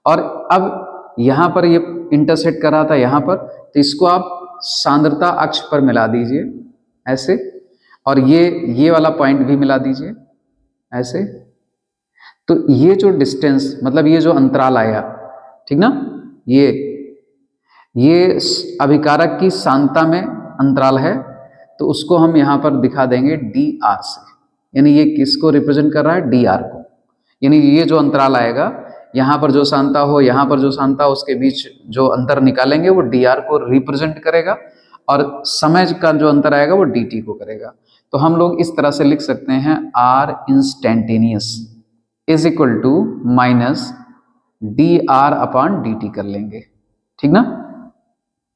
और अब यहां पर ये इंटरसेक्ट कर रहा था यहां पर, तो इसको आप सांद्रता अक्ष पर मिला दीजिए ऐसे, और ये वाला पॉइंट भी मिला दीजिए ऐसे। तो ये जो डिस्टेंस, मतलब ये जो अंतराल आया, ठीक ना, ये अभिकारक की सांद्रता में अंतराल है, तो उसको हम यहां पर दिखा देंगे dr से, यानी ये किसको रिप्रेजेंट कर रहा है? dr को। यानी ये जो अंतराल आएगा, यहां पर जो सांद्रता हो, यहां पर जो सांद्रता हो, उसके बीच जो अंतर निकालेंगे वो dr को रिप्रेजेंट करेगा, और समय का जो अंतर आएगा वो dt को करेगा। तो हम लोग इस तरह से लिख सकते हैं, r instantaneous is equal to minus dr upon dt कर लेंगे, ठीक ना,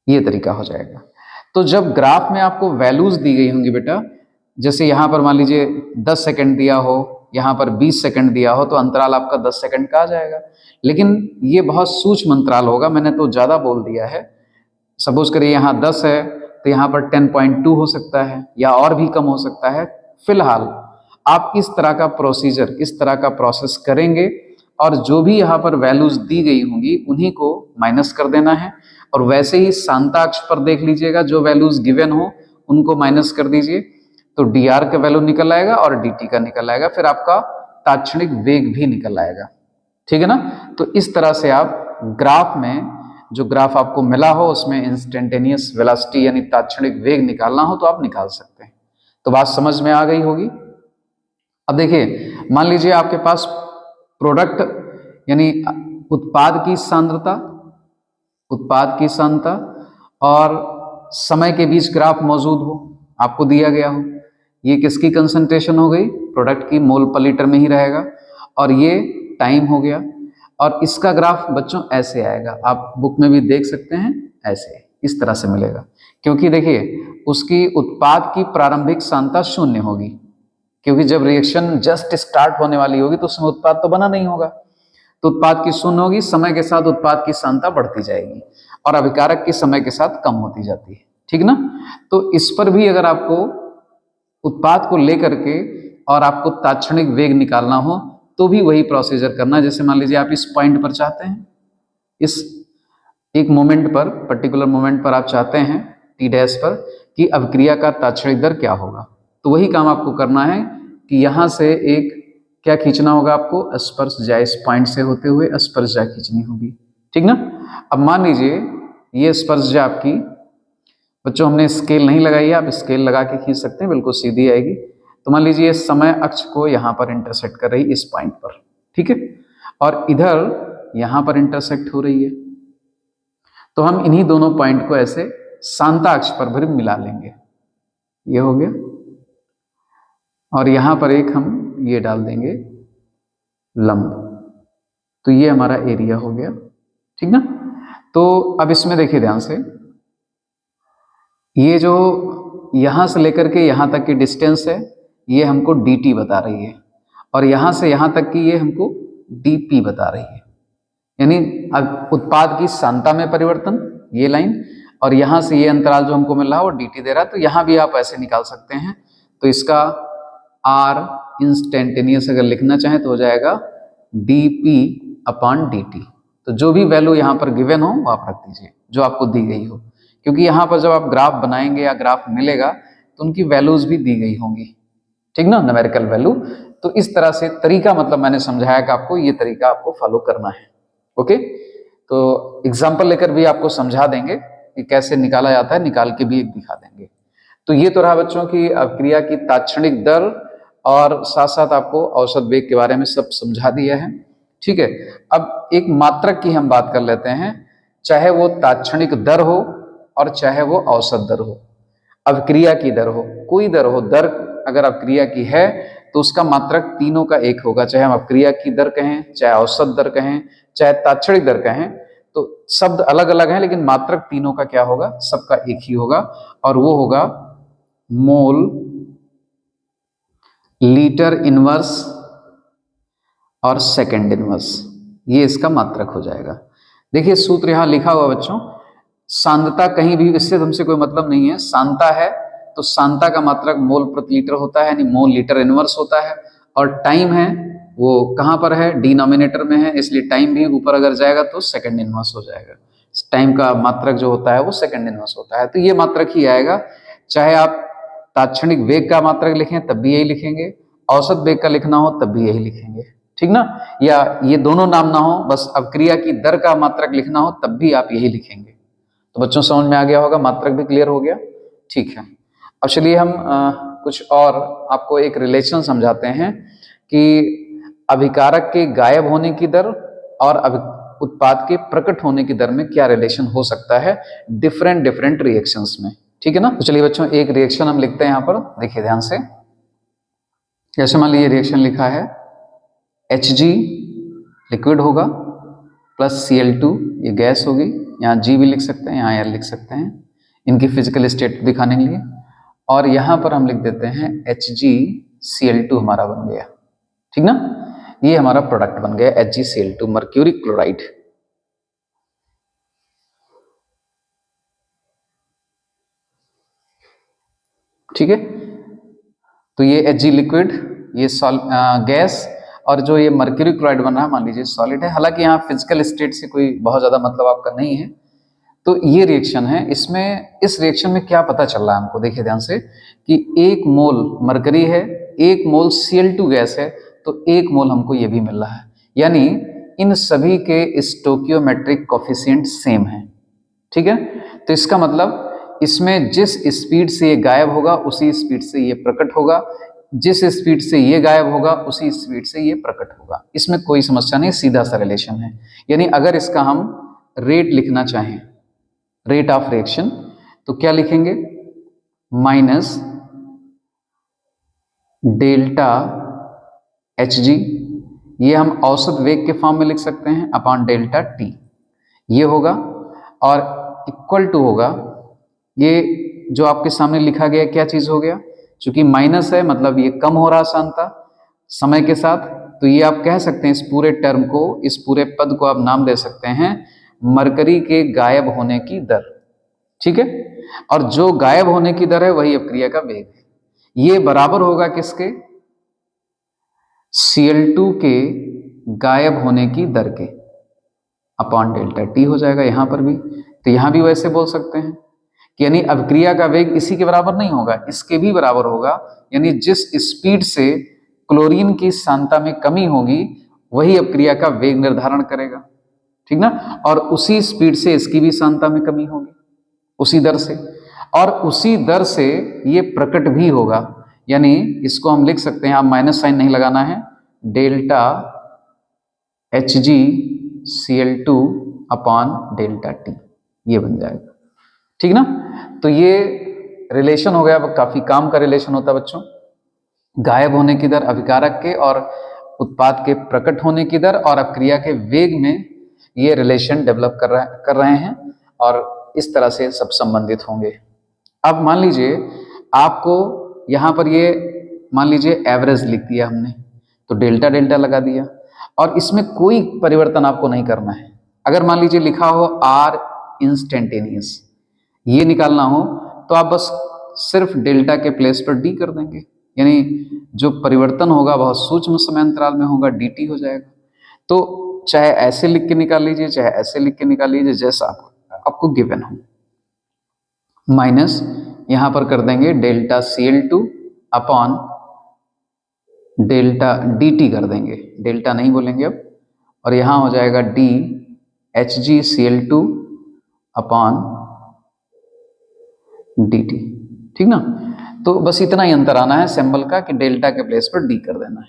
ये तरीका हो जाएगा। तो जब ग्राफ में आपको वैल्यूज दी गई होंगी बेटा, जैसे यहां पर मान लीजिए 10 सेकंड दिया हो, यहां पर 20 सेकंड दिया हो, तो अंतराल आपका 10 सेकंड का आ जाएगा। लेकिन ये बहुत सूक्ष्म अंतराल होगा, मैंने तो ज्यादा बोल दिया है। सपोज करिए यहाँ 10 है, तो यहाँ पर 10.2 हो सकता है, या और भी कम हो सकता है। फिलहाल आप इस तरह का प्रोसीजर, इस तरह का प्रोसेस करेंगे, और जो भी यहाँ पर वैल्यूज दी गई होंगी उन्हीं को माइनस कर देना है, और वैसे ही सांद्रता अक्ष पर देख लीजिएगा, जो वैल्यूज गिवन हो उनको माइनस कर दीजिए, तो dr का वैल्यू निकल आएगा और dt का निकल आएगा, फिर आपका तात्क्षणिक वेग भी निकल आएगा, ठीक है ना। तो इस तरह से आप ग्राफ में, जो ग्राफ आपको मिला हो उसमें इंस्टेंटेनियस वेलोसिटी यानी तात्क्षणिक वेग निकालना हो तो आप निकाल सकते हैं। तो बात समझ में आ गई होगी। अब देखिए, मान लीजिए आपके पास प्रोडक्ट यानी उत्पाद की सांद्रता और समय के बीच ग्राफ मौजूद हो, आपको दिया गया हो, ये किसकी कंसंट्रेशन हो गई? प्रोडक्ट की, मोल पर लीटर में ही रहेगा, और ये टाइम हो गया, और इसका ग्राफ बच्चों ऐसे आएगा, आप बुक में भी देख सकते हैं, ऐसे इस तरह से मिलेगा। क्योंकि देखिए उसकी उत्पाद की प्रारंभिक सांद्रता 0 होगी, क्योंकि जब रिएक्शन जस्ट स्टार्ट होने वाली होगी तो उसमें उत्पाद तो बना नहीं होगा, तो उत्पाद की 0 होगी। समय के साथ उत्पाद की सांद्रता बढ़ती जाएगी और अभिकारक की समय के साथ कम होती जाती है, ठीक ना। तो इस पर भी अगर आपको उत्पाद को लेकर के और आपको तात्क्षणिक वेग निकालना हो तो भी वही प्रोसीजर करना। जैसे मान लीजिए आप इस पॉइंट पर चाहते हैं, इस एक मोमेंट पर, पर्टिकुलर मोमेंट पर आप चाहते हैं टी डैश पर, कि अभिक्रिया का तात्क्षणिक दर क्या होगा। तो वही काम आपको करना है कि यहाँ से एक क्या खींचना होगा आपको, स्पर्शजा, इस पॉइंट से होते हुए स्पर्शजा खींचनी होगी, ठीक ना। अब मान लीजिए ये स्पर्शजा आपकी, बच्चों हमने स्केल नहीं लगाई है, आप स्केल लगा के खींच सकते हैं, बिल्कुल सीधी आएगी। तो मान लीजिए समय अक्ष को यहाँ पर इंटरसेक्ट कर रही इस पॉइंट पर, ठीक है, और इधर यहाँ पर इंटरसेक्ट हो रही है। तो हम इन्हीं दोनों पॉइंट को ऐसे शांता अक्ष पर भी मिला लेंगे, ये हो गया, और यहाँ पर एक हम ये डाल देंगे लंब, तो ये हमारा एरिया हो गया, ठीक ना। तो अब इसमें देखिए ध्यान से, ये जो यहां से लेकर के यहां तक की डिस्टेंस है ये हमको dt बता रही है, और यहां से यहां तक की ये हमको dp बता रही है। यानी अब उत्पाद की सांता में परिवर्तन, ये लाइन, और यहां से ये अंतराल जो हमको मिल रहा है वो dt दे रहा है। तो यहां भी आप ऐसे निकाल सकते हैं। तो इसका r इंस्टेंटेनियस अगर लिखना चाहें तो हो जाएगा dp अपॉन dt। तो जो भी वैल्यू यहाँ पर गिवन हो वो आप रख दीजिए, जो आपको दी गई हो, क्योंकि यहाँ पर जब आप ग्राफ बनाएंगे या ग्राफ मिलेगा तो उनकी वैल्यूज भी दी गई होंगी, ठीक ना, न्यूमेरिकल वैल्यू। तो इस तरह से तरीका, मतलब मैंने समझाया कि आपको ये तरीका आपको फॉलो करना है, ओके। तो एग्जाम्पल लेकर भी आपको समझा देंगे कि कैसे निकाला जाता है, निकाल के भी एक दिखा देंगे। तो ये तो रहा बच्चों की अभिक्रिया की तात्क्षणिक दर, और साथ साथ आपको औसत वेग के बारे में सब समझा दिया है, ठीक है। अब एक मात्रक की हम बात कर लेते हैं, चाहे वो तात्क्षणिक दर हो और चाहे वो औसत दर हो, अभिक्रिया की दर हो, कोई दर हो, दर अगर अभिक्रिया की है तो उसका मात्रक तीनों का एक होगा, चाहे हम अभिक्रिया की दर कहें, चाहे औसत दर कहें, चाहे तात्क्षणिक दर कहें। तो शब्द अलग अलग हैं लेकिन मात्रक तीनों का क्या होगा, सबका एक ही होगा, और वो होगा मोल लीटर इनवर्स और सेकंड इनवर्स, ये इसका मात्रक हो जाएगा। देखिए सूत्र यहां लिखा हुआ बच्चों, सांद्रता कहीं भी, इससे हमसे कोई मतलब नहीं है, सांद्रता है तो सांद्रता का मात्रक मोल प्रति लीटर होता है, यानी मोल लीटर इनवर्स होता है। और टाइम है वो कहां पर है, डिनोमिनेटर में है, इसलिए टाइम भी ऊपर अगर जाएगा तो सेकंड इनवर्स हो जाएगा। टाइम का मात्रक जो होता है वो सेकंड इनवर्स होता है। तो ये मात्रक ही आएगा, चाहे आप तात्क्षणिक वेग का मात्रक लिखें तब भी यही लिखेंगे, औसत वेग का लिखना हो तब भी यही लिखेंगे, ठीक ना। या ये दोनों नाम ना हो, बस अभिक्रिया की दर का मात्रक लिखना हो तब भी आप यही लिखेंगे। तो बच्चों समझ में आ गया होगा, मात्रक भी क्लियर हो गया, ठीक है। अब चलिए हम कुछ और आपको एक रिलेशन समझाते हैं कि अभिकारक के गायब होने की दर और उत्पाद के प्रकट होने की दर में क्या रिलेशन हो सकता है डिफरेंट रिएक्शंस में, ठीक है ना। तो चलिए बच्चों एक रिएक्शन हम लिखते हैं यहाँ पर, देखिए ध्यान से। जैसे मान लीजिए रिएक्शन लिखा है Hg लिक्विड होगा प्लस Cl2 ये गैस होगी, यहाँ G भी लिख सकते हैं, यहाँ L लिख सकते हैं इनकी फिजिकल स्टेट दिखाने के लिए, और यहाँ पर हम लिख देते हैं HgCl2 हमारा बन गया, ठीक ना। ये हमारा प्रोडक्ट बन गया HgCl2 मर्क्यूरी क्लोराइड। ठीक है, तो ये Hg लिक्विड, ये गैस, और जो ये मर्क्यूरी क्लोराइड बन रहा है मान लीजिए सॉलिड है। हालांकि यहाँ फिजिकल स्टेट से कोई बहुत ज्यादा मतलब आपका नहीं है। तो ये रिएक्शन है, इसमें इस रिएक्शन में क्या पता चल रहा है हमको, देखिए ध्यान से कि 1 मोल मरकरी है, 1 मोल Cl2 गैस है, तो 1 मोल हमको ये भी मिल रहा है, यानी इन सभी के स्टोकियोमेट्रिक कोफिशिएंट सेम है, ठीक है। तो इसका मतलब इसमें जिस स्पीड से ये गायब होगा उसी स्पीड से ये प्रकट होगा, जिस स्पीड से ये गायब होगा उसी स्पीड से ये प्रकट होगा, इसमें कोई समस्या नहीं, सीधा सा रिलेशन है। यानी अगर इसका हम रेट लिखना चाहें, रेट ऑफ रिएक्शन, तो क्या लिखेंगे, माइनस डेल्टा Hg, ये हम औसत वेग के फॉर्म में लिख सकते हैं, अपॉन डेल्टा T ये होगा, और इक्वल टू होगा, ये जो आपके सामने लिखा गया क्या चीज हो गया, चूंकि माइनस है मतलब ये कम हो रहा सांद्रता समय के साथ, तो ये आप कह सकते हैं इस पूरे टर्म को, इस पूरे पद को आप नाम दे सकते हैं मरकरी के गायब होने की दर, ठीक है। और जो गायब होने की दर है वही अपक्रिया का वेग है। ये बराबर होगा किसके, Cl2 के गायब होने की दर के, अपॉन डेल्टा T हो जाएगा यहां पर भी। तो यहां भी वैसे बोल सकते हैं यानी अभिक्रिया का वेग इसी के बराबर नहीं होगा, इसके भी बराबर होगा। यानी जिस स्पीड से क्लोरीन की सांद्रता में कमी होगी वही अभिक्रिया का वेग निर्धारण करेगा, ठीक ना। और उसी स्पीड से इसकी भी सांद्रता में कमी होगी, उसी दर से, और उसी दर से ये प्रकट भी होगा। यानी इसको हम लिख सकते हैं, आप माइनस साइन नहीं लगाना है, delta HgCl2 upon delta T, ये बन जाएगा, ठीक ना। तो ये रिलेशन हो गया, काफी काम का रिलेशन होता है बच्चों, गायब होने की दर अभिकारक के और उत्पाद के प्रकट होने की दर और अपक्रिया के वेग में ये रिलेशन डेवलप कर रहे हैं और इस तरह से सब संबंधित होंगे। अब मान लीजिए आपको यहाँ पर ये मान लीजिए एवरेज लिख दिया हमने, तो डेल्टा डेल्टा लगा दिया और इसमें कोई परिवर्तन आपको नहीं करना है। अगर मान लीजिए लिखा हो R इंस्टेंटेनियस, ये निकालना हो तो आप बस सिर्फ डेल्टा के प्लेस पर D कर देंगे, यानी जो परिवर्तन होगा बहुत सूक्ष्म समय अंतराल में होगा, dt हो जाएगा। तो चाहे ऐसे लिख के निकाल लीजिए, चाहे ऐसे लिख के निकाल लीजिए, जैसा आपको गिवन हो। माइनस यहां पर कर देंगे delta Cl2 upon delta dt कर देंगे, डेल्टा नहीं बोलेंगे अब, और यहां हो जाएगा d HgCl2 अपॉन dt, ठीक ना। तो बस इतना ही अंतर आना है सिंबल का कि डेल्टा के प्लेस पर d कर देना है,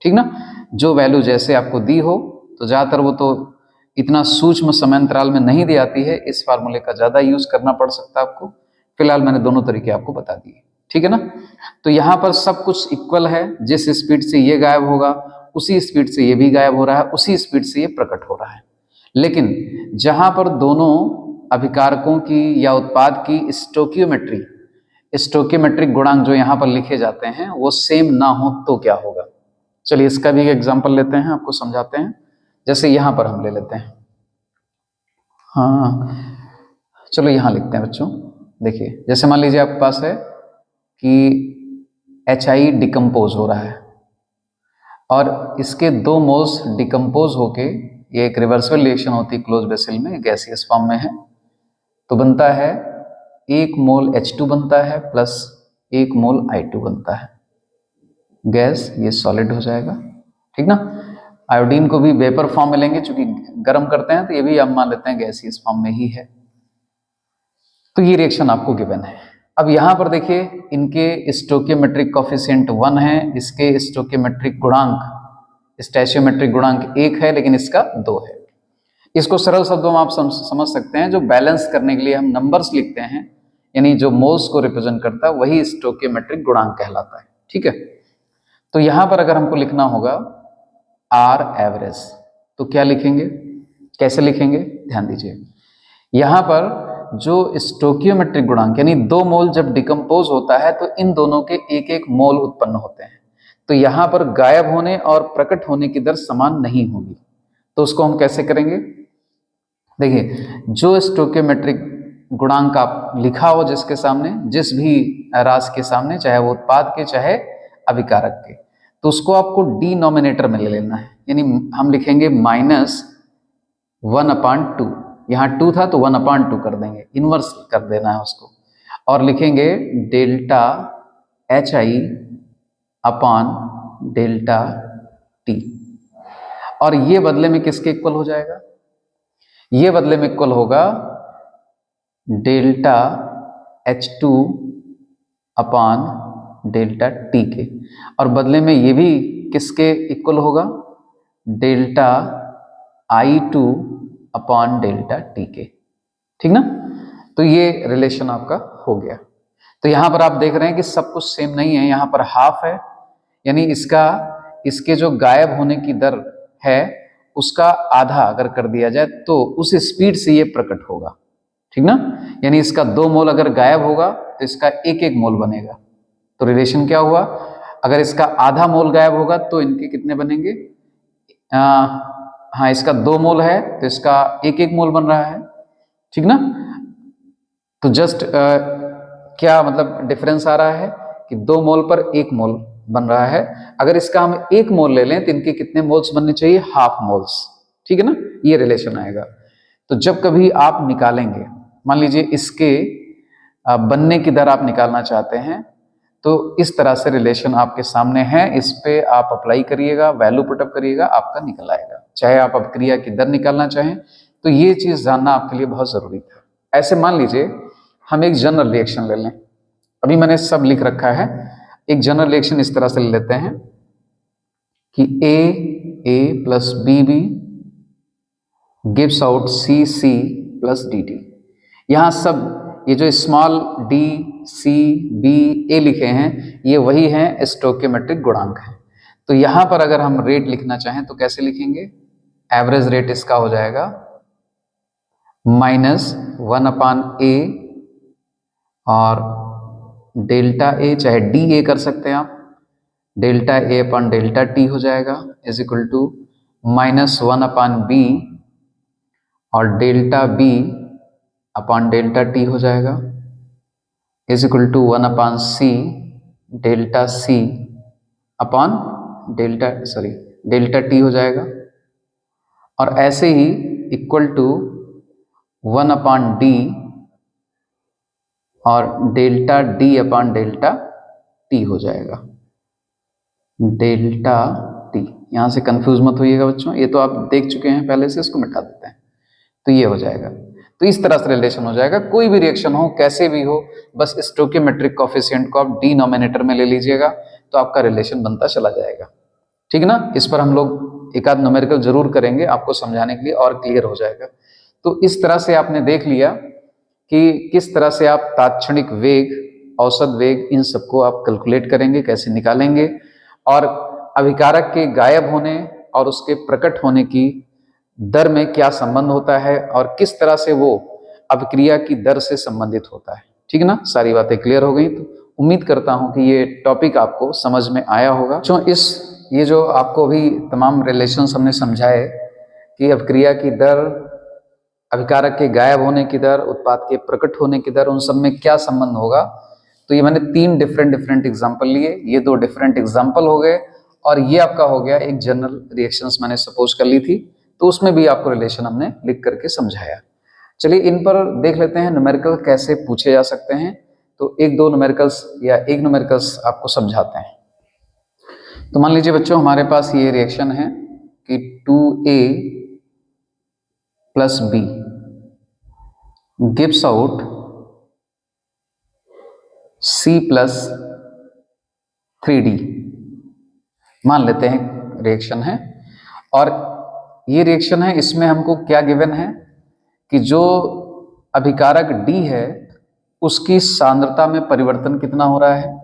ठीक ना। जो वैल्यू जैसे आपको दी हो, तो ज़्यादातर वो तो इतना सूक्ष्म समय अंतराल में नहीं दी आती है, इस फार्मूले का ज़्यादा यूज करना पड़ सकता है आपको। फिलहाल मैंने दोनों तरीके आपको बता दिए, ठीक है ना। तो यहाँ पर सब कुछ इक्वल है, जिस स्पीड से ये गायब होगा उसी स्पीड से ये भी गायब हो रहा है, उसी स्पीड से ये प्रकट हो रहा है। लेकिन जहाँ पर दोनों अभिकारकों की या उत्पाद की स्टोकियोमेट्रिक गुणांक जो यहाँ पर लिखे जाते हैं वो सेम ना हो तो क्या होगा। चलिए इसका भी एग्जाम्पल लेते हैं, आपको समझाते हैं। जैसे यहाँ पर हम ले लेते हैं, हाँ चलो यहाँ लिखते हैं बच्चों। देखिए जैसे मान लीजिए आपके पास है कि HI डिकम्पोज हो रहा है और इसके 2 मोल्स डिकम्पोज होके, ये एक रिवर्सिबल रिएक्शन होती है क्लोज वेसल में, गैसियस फॉर्म में है, तो बनता है 1 मोल H2 बनता है प्लस 1 मोल I2 बनता है। गैस ये सॉलिड हो जाएगा, ठीक ना। आयोडीन को भी वेपर फॉर्म में लेंगे, चूंकि गर्म करते हैं तो ये भी हम मान लेते हैं गैसियस फॉर्म में ही है। तो ये रिएक्शन आपको गिवन है। अब यहाँ पर देखिए इनके स्टोकियोमेट्रिक कोफिशिएंट 1 है, इसके स्टोकियोमेट्रिक गुणांक स्टैचियोमेट्रिक गुणांक 1 है, लेकिन इसका 2 है। इसको सरल शब्दों में आप समझ सकते हैं, जो बैलेंस करने के लिए हम नंबर्स लिखते हैं, यानी जो मोल्स को रिप्रेजेंट करता है वही स्टोकियोमेट्रिक गुणांक कहलाता है, ठीक है। तो यहाँ पर अगर हमको लिखना होगा R एवरेज, तो क्या लिखेंगे, कैसे लिखेंगे, ध्यान दीजिए। यहाँ पर जो स्टोकियोमेट्रिक गुणांक यानी 2 मोल जब डिकम्पोज होता है तो इन दोनों के 1-1 मोल उत्पन्न होते हैं, तो यहाँ पर गायब होने और प्रकट होने की दर समान नहीं होगी। तो उसको हम कैसे करेंगे, देखिए जो स्टोकियोमेट्रिक गुणांक आप लिखा हो जिसके सामने, जिस भी राशि के सामने, चाहे वो उत्पाद के चाहे अभिकारक के, तो उसको आपको डिनोमिनेटर में ले लेना है। यानी हम लिखेंगे -1/2, यहाँ 2 था तो 1/2 कर देंगे, इनवर्स कर देना है उसको, और लिखेंगे delta HI upon delta T, और ये बदले में किसके इक्वल हो जाएगा, ये बदले में इक्वल होगा delta H2 upon delta T के, और बदले में ये भी किसके इक्वल होगा, delta I2 upon delta T के, ठीक ना। तो ये रिलेशन आपका हो गया। तो यहाँ पर आप देख रहे हैं कि सब कुछ सेम नहीं है, यहाँ पर हाफ है, यानी इसके जो गायब होने की दर है उसका आधा अगर कर दिया जाए तो उस स्पीड से ये प्रकट होगा, ठीक ना। यानी इसका 2 मोल अगर गायब होगा तो इसका 1-1 मोल बनेगा। तो रिलेशन क्या हुआ, अगर इसका आधा मोल गायब होगा तो इनके कितने बनेंगे, हाँ इसका 2 मोल है तो इसका 1-1 मोल बन रहा है, ठीक ना। तो जस्ट क्या मतलब डिफरेंस आ रहा है कि 2 मोल पर 1 मोल बन रहा है। अगर इसका हम 1 मोल ले लें तो इनके कितने मोल्स बनने चाहिए, हाफ मोल्स, ठीक है ना, ये रिलेशन आएगा। तो जब कभी आप निकालेंगे, मान लीजिए इसके बनने की दर आप निकालना चाहते हैं, तो इस तरह से रिलेशन आपके सामने है, इस पे आप अप्लाई करिएगा, वैल्यू पुटअप करिएगा, आपका निकल आएगा। चाहे आप अभिक्रिया की दर निकालना चाहें तो ये चीज जानना आपके लिए बहुत जरूरी था। ऐसे मान लीजिए हम एक जनरल रिएक्शन ले लें, अभी मैंने सब लिख रखा है। एक जनरल रिएक्शन इस तरह से ले लेते हैं कि a plus B gives out c plus d. यहाँ सब ये जो small d c b a लिखे हैं ये वही हैं स्टोइकियोमेट्रिक गुणांक हैं। तो यहाँ पर अगर हम रेट लिखना चाहें तो कैसे लिखेंगे? एवरेज रेट इसका हो जाएगा -1/a और डेल्टा ए, चाहे डी ए कर सकते हैं आप, delta A upon delta T हो जाएगा इज इक्वल टू -1/b और delta B upon delta T हो जाएगा is equal to 1/c delta C upon delta T हो जाएगा। और ऐसे ही इक्वल टू 1/d और delta D upon delta T हो जाएगा, डेल्टा टी। यहां से कंफ्यूज मत होइएगा बच्चों, ये तो आप देख चुके हैं पहले से, इसको मिटा देते हैं तो ये हो जाएगा। तो इस तरह से रिलेशन हो जाएगा। कोई भी रिएक्शन हो, कैसे भी हो, बस स्टोइकियोमेट्रिक कोएफिशिएंट को आप डिनोमिनेटर में ले लीजिएगा तो आपका रिलेशन बनता चला जाएगा। ठीक है ना? इस पर हम लोग एक आध न्यूमेरिकल जरूर करेंगे आपको समझाने के लिए और क्लियर हो जाएगा। तो इस तरह से आपने देख लिया कि किस तरह से आप तात्क्षणिक वेग, औसत वेग, इन सबको आप कैलकुलेट करेंगे, कैसे निकालेंगे, और अभिकारक के गायब होने और उसके प्रकट होने की दर में क्या संबंध होता है और किस तरह से वो अभिक्रिया की दर से संबंधित होता है। ठीक है ना? सारी बातें क्लियर हो गई। तो उम्मीद करता हूं कि ये टॉपिक आपको समझ में आया होगा। ये जो आपको अभी तमाम रिलेशंस हमने समझाए कि अभिक्रिया की दर, अभिकारक के गायब होने की दर, उत्पाद के प्रकट होने की दर, उन सब में क्या संबंध होगा, तो ये मैंने 3 डिफरेंट एग्जाम्पल लिए। ये 2 डिफरेंट एग्जाम्पल हो गए और ये आपका हो गया एक जनरल रिएक्शंस मैंने सपोज कर ली थी, तो उसमें भी आपको रिलेशन हमने लिख करके समझाया। चलिए इन पर देख लेते हैं न्यूमेरिकल कैसे पूछे जा सकते हैं। तो एक न्यूमेरिकल्स आपको समझाते हैं। तो मान लीजिए बच्चों हमारे पास ये रिएक्शन है कि 2a plus b gives out c plus 3d मान लेते हैं रिएक्शन है। और ये रिएक्शन है, इसमें हमको क्या गिवन है कि जो अभिकारक D है उसकी सांद्रता में परिवर्तन कितना हो रहा है।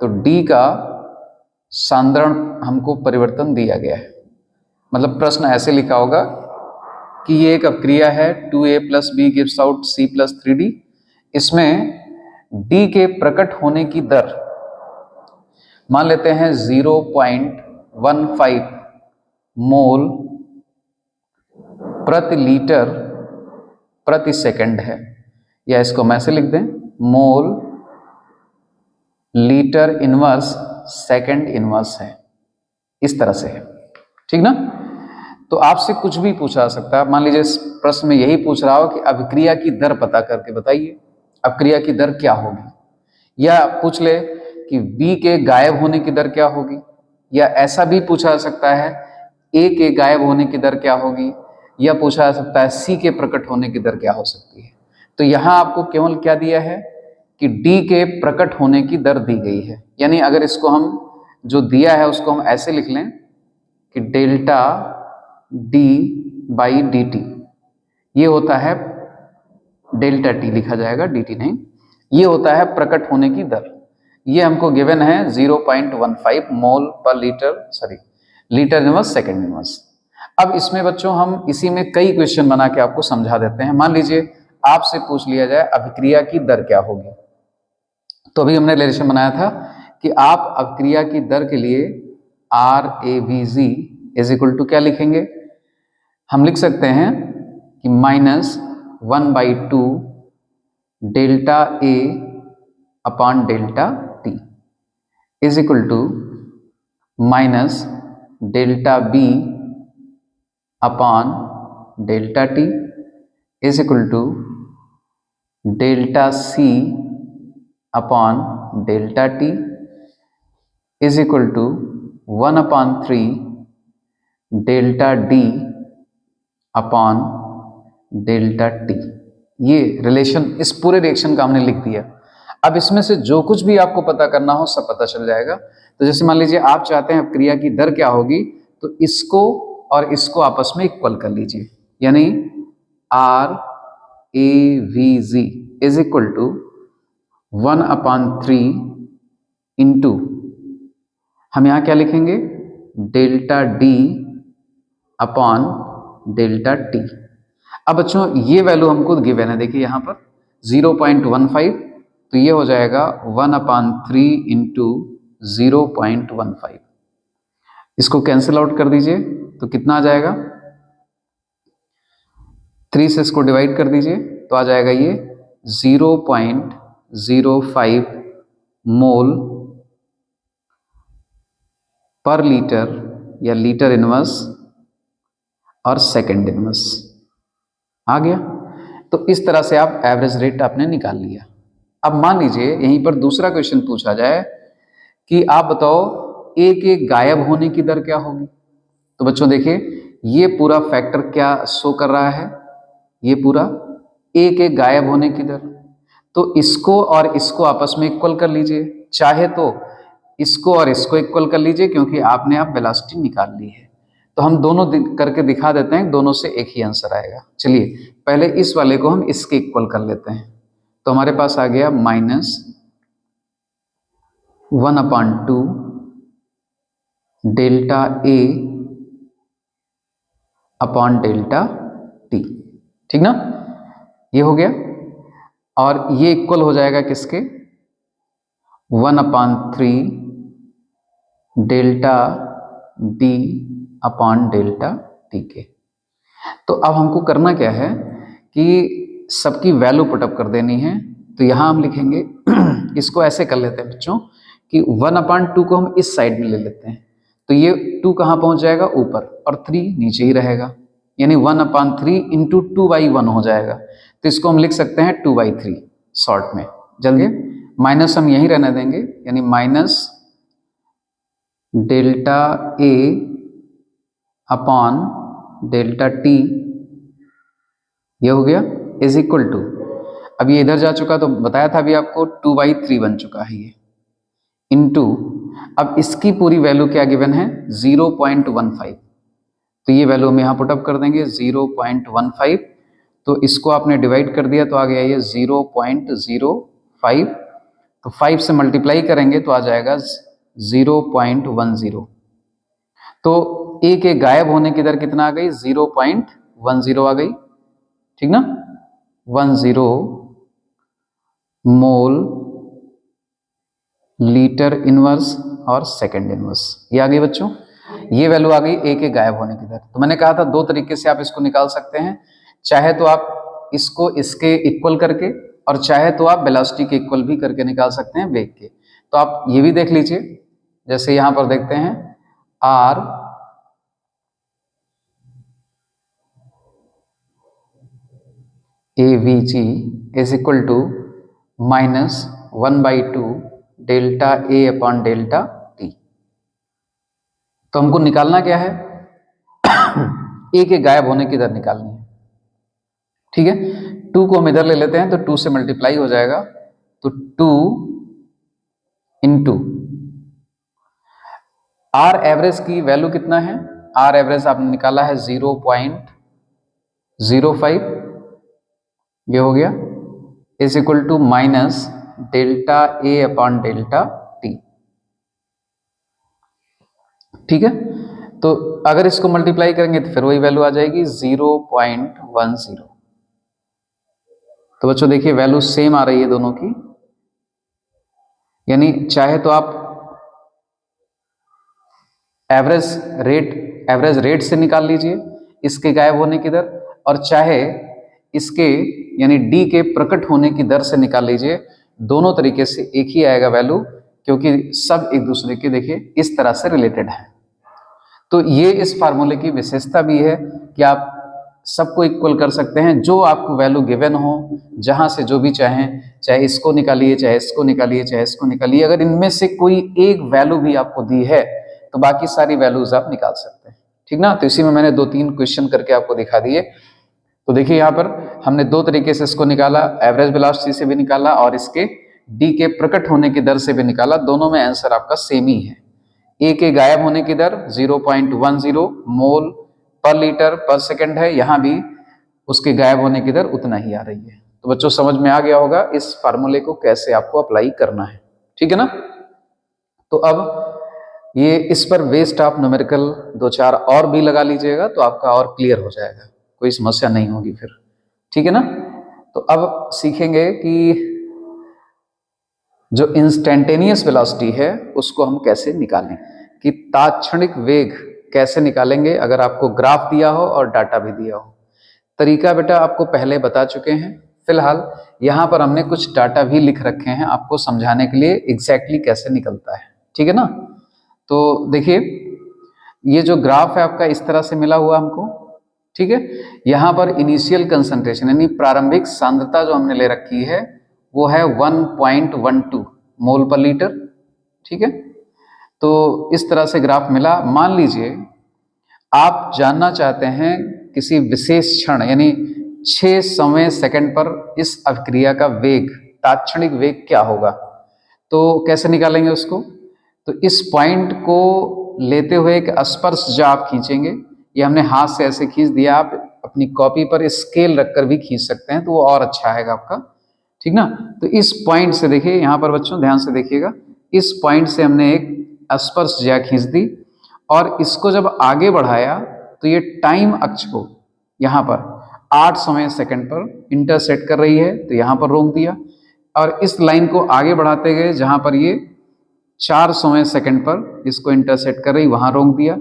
तो D का सांद्रण हमको परिवर्तन दिया गया है। मतलब प्रश्न ऐसे लिखा होगा कि ये एक अभिक्रिया है 2a plus B gives out c plus 3d। इसमें D के प्रकट होने की दर मान लेते हैं 0.15 मोल प्रति लीटर प्रति सेकंड है, या इसको मैं ऐसे लिख दें मोल लीटर इनवर्स सेकंड इनवर्स है, इस तरह से है। ठीक ना? तो आपसे कुछ भी पूछा जा सकता है। मान लीजिए इस प्रश्न में यही पूछ रहा हो कि अभिक्रिया की दर पता करके बताइए, अभिक्रिया की दर क्या होगी, या पूछ ले कि बी के गायब होने की दर क्या होगी, या ऐसा भी पूछा जा सकता है ए के गायब होने की दर क्या होगी, या पूछा जा सकता है सी के प्रकट होने की दर क्या हो सकती है। तो यहाँ आपको केवल क्या दिया है कि डी के प्रकट होने की दर दी गई है। यानी अगर इसको हम जो दिया है उसको हम ऐसे लिख लें कि delta D by D T, ये होता है डेल्टा टी लिखा जाएगा, डी टी नहीं, ये होता है प्रकट होने की दर। ये हमको गिवन है 0.15 मोल पर लीटर इनवर्स सेकंड इनवर्स। अब इसमें बच्चों हम इसी में कई क्वेश्चन बना के आपको समझा देते हैं। मान लीजिए आपसे पूछ लिया जाए अभिक्रिया की दर क्या होगी, तो अभी हमने रिलेशन बनाया था कि आप अभिक्रिया की दर के लिए RAVG इज इक्वल टू क्या लिखेंगे, हम लिख सकते हैं कि -1/2 delta A upon delta T is equal to minus delta B upon delta T is equal to delta C upon delta T is equal to 1/3 delta D upon delta T. ये relation, इस पूरे reaction का हमने लिख दिया। अब इसमें से जो कुछ भी आपको पता करना हो सब पता चल जाएगा। तो जैसे मान लीजिए आप चाहते हैं क्रिया की दर क्या होगी, तो इसको और इसको आपस में इक्वल कर लीजिए, यानी R A V G is equal to 1/3 into, हम यहां क्या लिखेंगे, delta D upon delta T. अब बच्चों ये वैल्यू हमको गिवन है, देखिए यहां पर 0.15, तो ये हो जाएगा 1/3 इंटू 0.15। इसको कैंसिल आउट कर दीजिए तो कितना आ जाएगा, 3 से इसको डिवाइड कर दीजिए तो आ जाएगा ये 0.05 मोल पर लीटर या लीटर इनवर्स और सेकंड इनवर्स आ गया। तो इस तरह से आप एवरेज रेट आपने निकाल लिया। अब मान लीजिए यहीं पर दूसरा क्वेश्चन पूछा जाए कि आप बताओ ए के गायब होने की दर क्या होगी। तो बच्चों देखिए ये पूरा फैक्टर क्या शो कर रहा है, ये पूरा ए के गायब होने की दर। तो इसको और इसको आपस में इक्वल कर लीजिए, चाहे तो इसको और इसको इक्वल कर लीजिए क्योंकि आपने आप वेलोसिटी निकाल ली है। तो हम दोनों करके दिखा देते हैं, दोनों से एक ही आंसर आएगा। चलिए पहले इस वाले को हम इसके इक्वल कर लेते हैं। तो हमारे पास आ गया -1/2 delta A upon delta T, ठीक ना, ये हो गया। और ये इक्वल हो जाएगा किसके, 1/3 delta D upon delta T के। तो अब हमको करना क्या है कि सबकी वैल्यू पुटअप कर देनी है। तो यहां हम लिखेंगे इसको ऐसे कर लेते हैं बच्चों कि 1/2 को हम इस साइड में ले लेते हैं, तो ये 2 कहां पहुंच जाएगा, ऊपर, और 3 नीचे ही रहेगा, यानी 1/3 इंटू 2/1 हो जाएगा। तो इसको हम लिख सकते हैं 2/3 शॉर्ट में। जल्दी माइनस हम यहीं रहने देंगे, यानी minus delta A upon delta T, ये हो गया, इज इक्वल टू, अब ये इधर जा चुका तो बताया था अभी आपको 2/3 बन चुका है ये, इनटू, अब इसकी पूरी वैल्यू क्या गिवन है, 0.15। तो ये वैल्यू हम यहाँ पुटअप कर देंगे 0.15। तो इसको आपने डिवाइड कर दिया तो आ गया ये 0.05। तो 5 से मल्टीप्लाई करेंगे तो आ जाएगा 0.10। तो ए के गायब होने की दर कितना आ गई, 0.10 आ गई, ठीक ना, 10 मोल लीटर इनवर्स और सेकंड इनवर्स, ये आ गई बच्चों। ये वैल्यू आ गई ए के गायब होने की दर। तो मैंने कहा था दो तरीके से आप इसको निकाल सकते हैं, चाहे तो आप इसको इसके इक्वल करके, और चाहे तो आप वेलोसिटी के इक्वल भी करके निकाल सकते हैं वेग के। तो आप ये भी देख लीजिए, जैसे यहां पर देखते हैं R A V G is equal to -1/2 delta A upon delta T. तो हमको निकालना क्या है, ए के गायब होने की दर निकालनी है, ठीक है। 2 को हम इधर ले लेते हैं तो 2 से मल्टीप्लाई हो जाएगा, तो 2 इंटू आर एवरेज की वैल्यू कितना है, आर एवरेज आपने निकाला है 0.05, ये हो गया, is equal to minus delta A upon delta T, ठीक है। तो अगर इसको मल्टीप्लाई करेंगे तो फिर वही वैल्यू आ जाएगी 0.10। तो बच्चों देखिए वैल्यू सेम आ रही है दोनों की, यानी चाहे तो आप एवरेज रेट से निकाल लीजिए इसके गायब होने की दर, और चाहे इसके यानी डी के प्रकट होने की दर से निकाल लीजिए। दोनों तरीके से एक ही आएगा वैल्यू, क्योंकि सब एक दूसरे के देखिए इस तरह से रिलेटेड है। तो ये इस फार्मूले की विशेषता भी है कि आप सबको इक्वल कर सकते हैं, जो आपको वैल्यू गिवन हो, जहां से जो भी चाहें, चाहे इसको निकालिए, चाहे इसको निकालिए, चाहे इसको निकालिए। अगर इनमें से कोई एक वैल्यू भी आपको दी है तो बाकी सारी वैल्यूज आप निकाल सकते हैं, ठीक ना। तो इसी में मैंने 2-3 क्वेश्चन करके आपको दिखा दिए। तो देखिए यहाँ पर हमने 2 तरीके से इसको निकाला, एवरेज वेलोसिटी से भी निकाला और इसके डी के प्रकट होने की दर से भी निकाला। दोनों में आंसर आपका सेम ही है। ए के गायब होने की दर 0.10 मोल पर लीटर पर सेकंड है, यहां भी उसके गायब होने की दर उतना ही आ रही है। तो बच्चों समझ में आ गया होगा इस फार्मूले को कैसे आपको अप्लाई करना है, ठीक है ना। तो अब ये इस पर बेस्ड आप न्यूमेरिकल 2-4 और भी लगा लीजिएगा तो आपका और क्लियर हो जाएगा, कोई समस्या नहीं होगी फिर, ठीक है ना। तो अब सीखेंगे कि जो इंस्टेंटेनियस वेलोसिटी है उसको हम कैसे निकालें, कि तात्क्षणिक वेग कैसे निकालेंगे अगर आपको ग्राफ दिया हो और डाटा भी दिया हो। तरीका बेटा आपको पहले बता चुके हैं, फिलहाल यहाँ पर हमने कुछ डाटा भी लिख रखे हैं आपको समझाने के लिए एग्जैक्टली कैसे निकलता है, ठीक है ना। तो देखिए ये जो ग्राफ है आपका इस तरह से मिला हुआ हमको, ठीक है। यहाँ पर इनिशियल कंसंट्रेशन यानी प्रारंभिक सांद्रता जो हमने ले रखी है वो है 1.12 मोल पर लीटर, ठीक है। तो इस तरह से ग्राफ मिला। मान लीजिए आप जानना चाहते हैं किसी विशेष क्षण यानी 6 समय सेकंड पर इस अभिक्रिया का वेग, तात्क्षणिक वेग क्या होगा, तो कैसे निकालेंगे उसको। तो इस पॉइंट को लेते हुए एक स्पर्श जो आप खींचेंगे, ये हमने हाथ से ऐसे खींच दिया, आप अपनी कॉपी पर स्केल रखकर भी खींच सकते हैं तो वो और अच्छा आएगा आपका, ठीक ना। तो इस पॉइंट से देखिए यहाँ पर बच्चों ध्यान से देखिएगा, इस पॉइंट से हमने एक स्पर्श ज्या खींच दी और इसको जब आगे बढ़ाया तो ये टाइम अक्ष को यहाँ पर 8 समय सेकंड पर इंटरसेक्ट कर रही है, तो यहाँ पर रोक दिया और इस लाइन को आगे बढ़ाते गए जहाँ पर ये 4 समय सेकंड पर इसको इंटरसेक्ट कर रही, वहाँ रोक दिया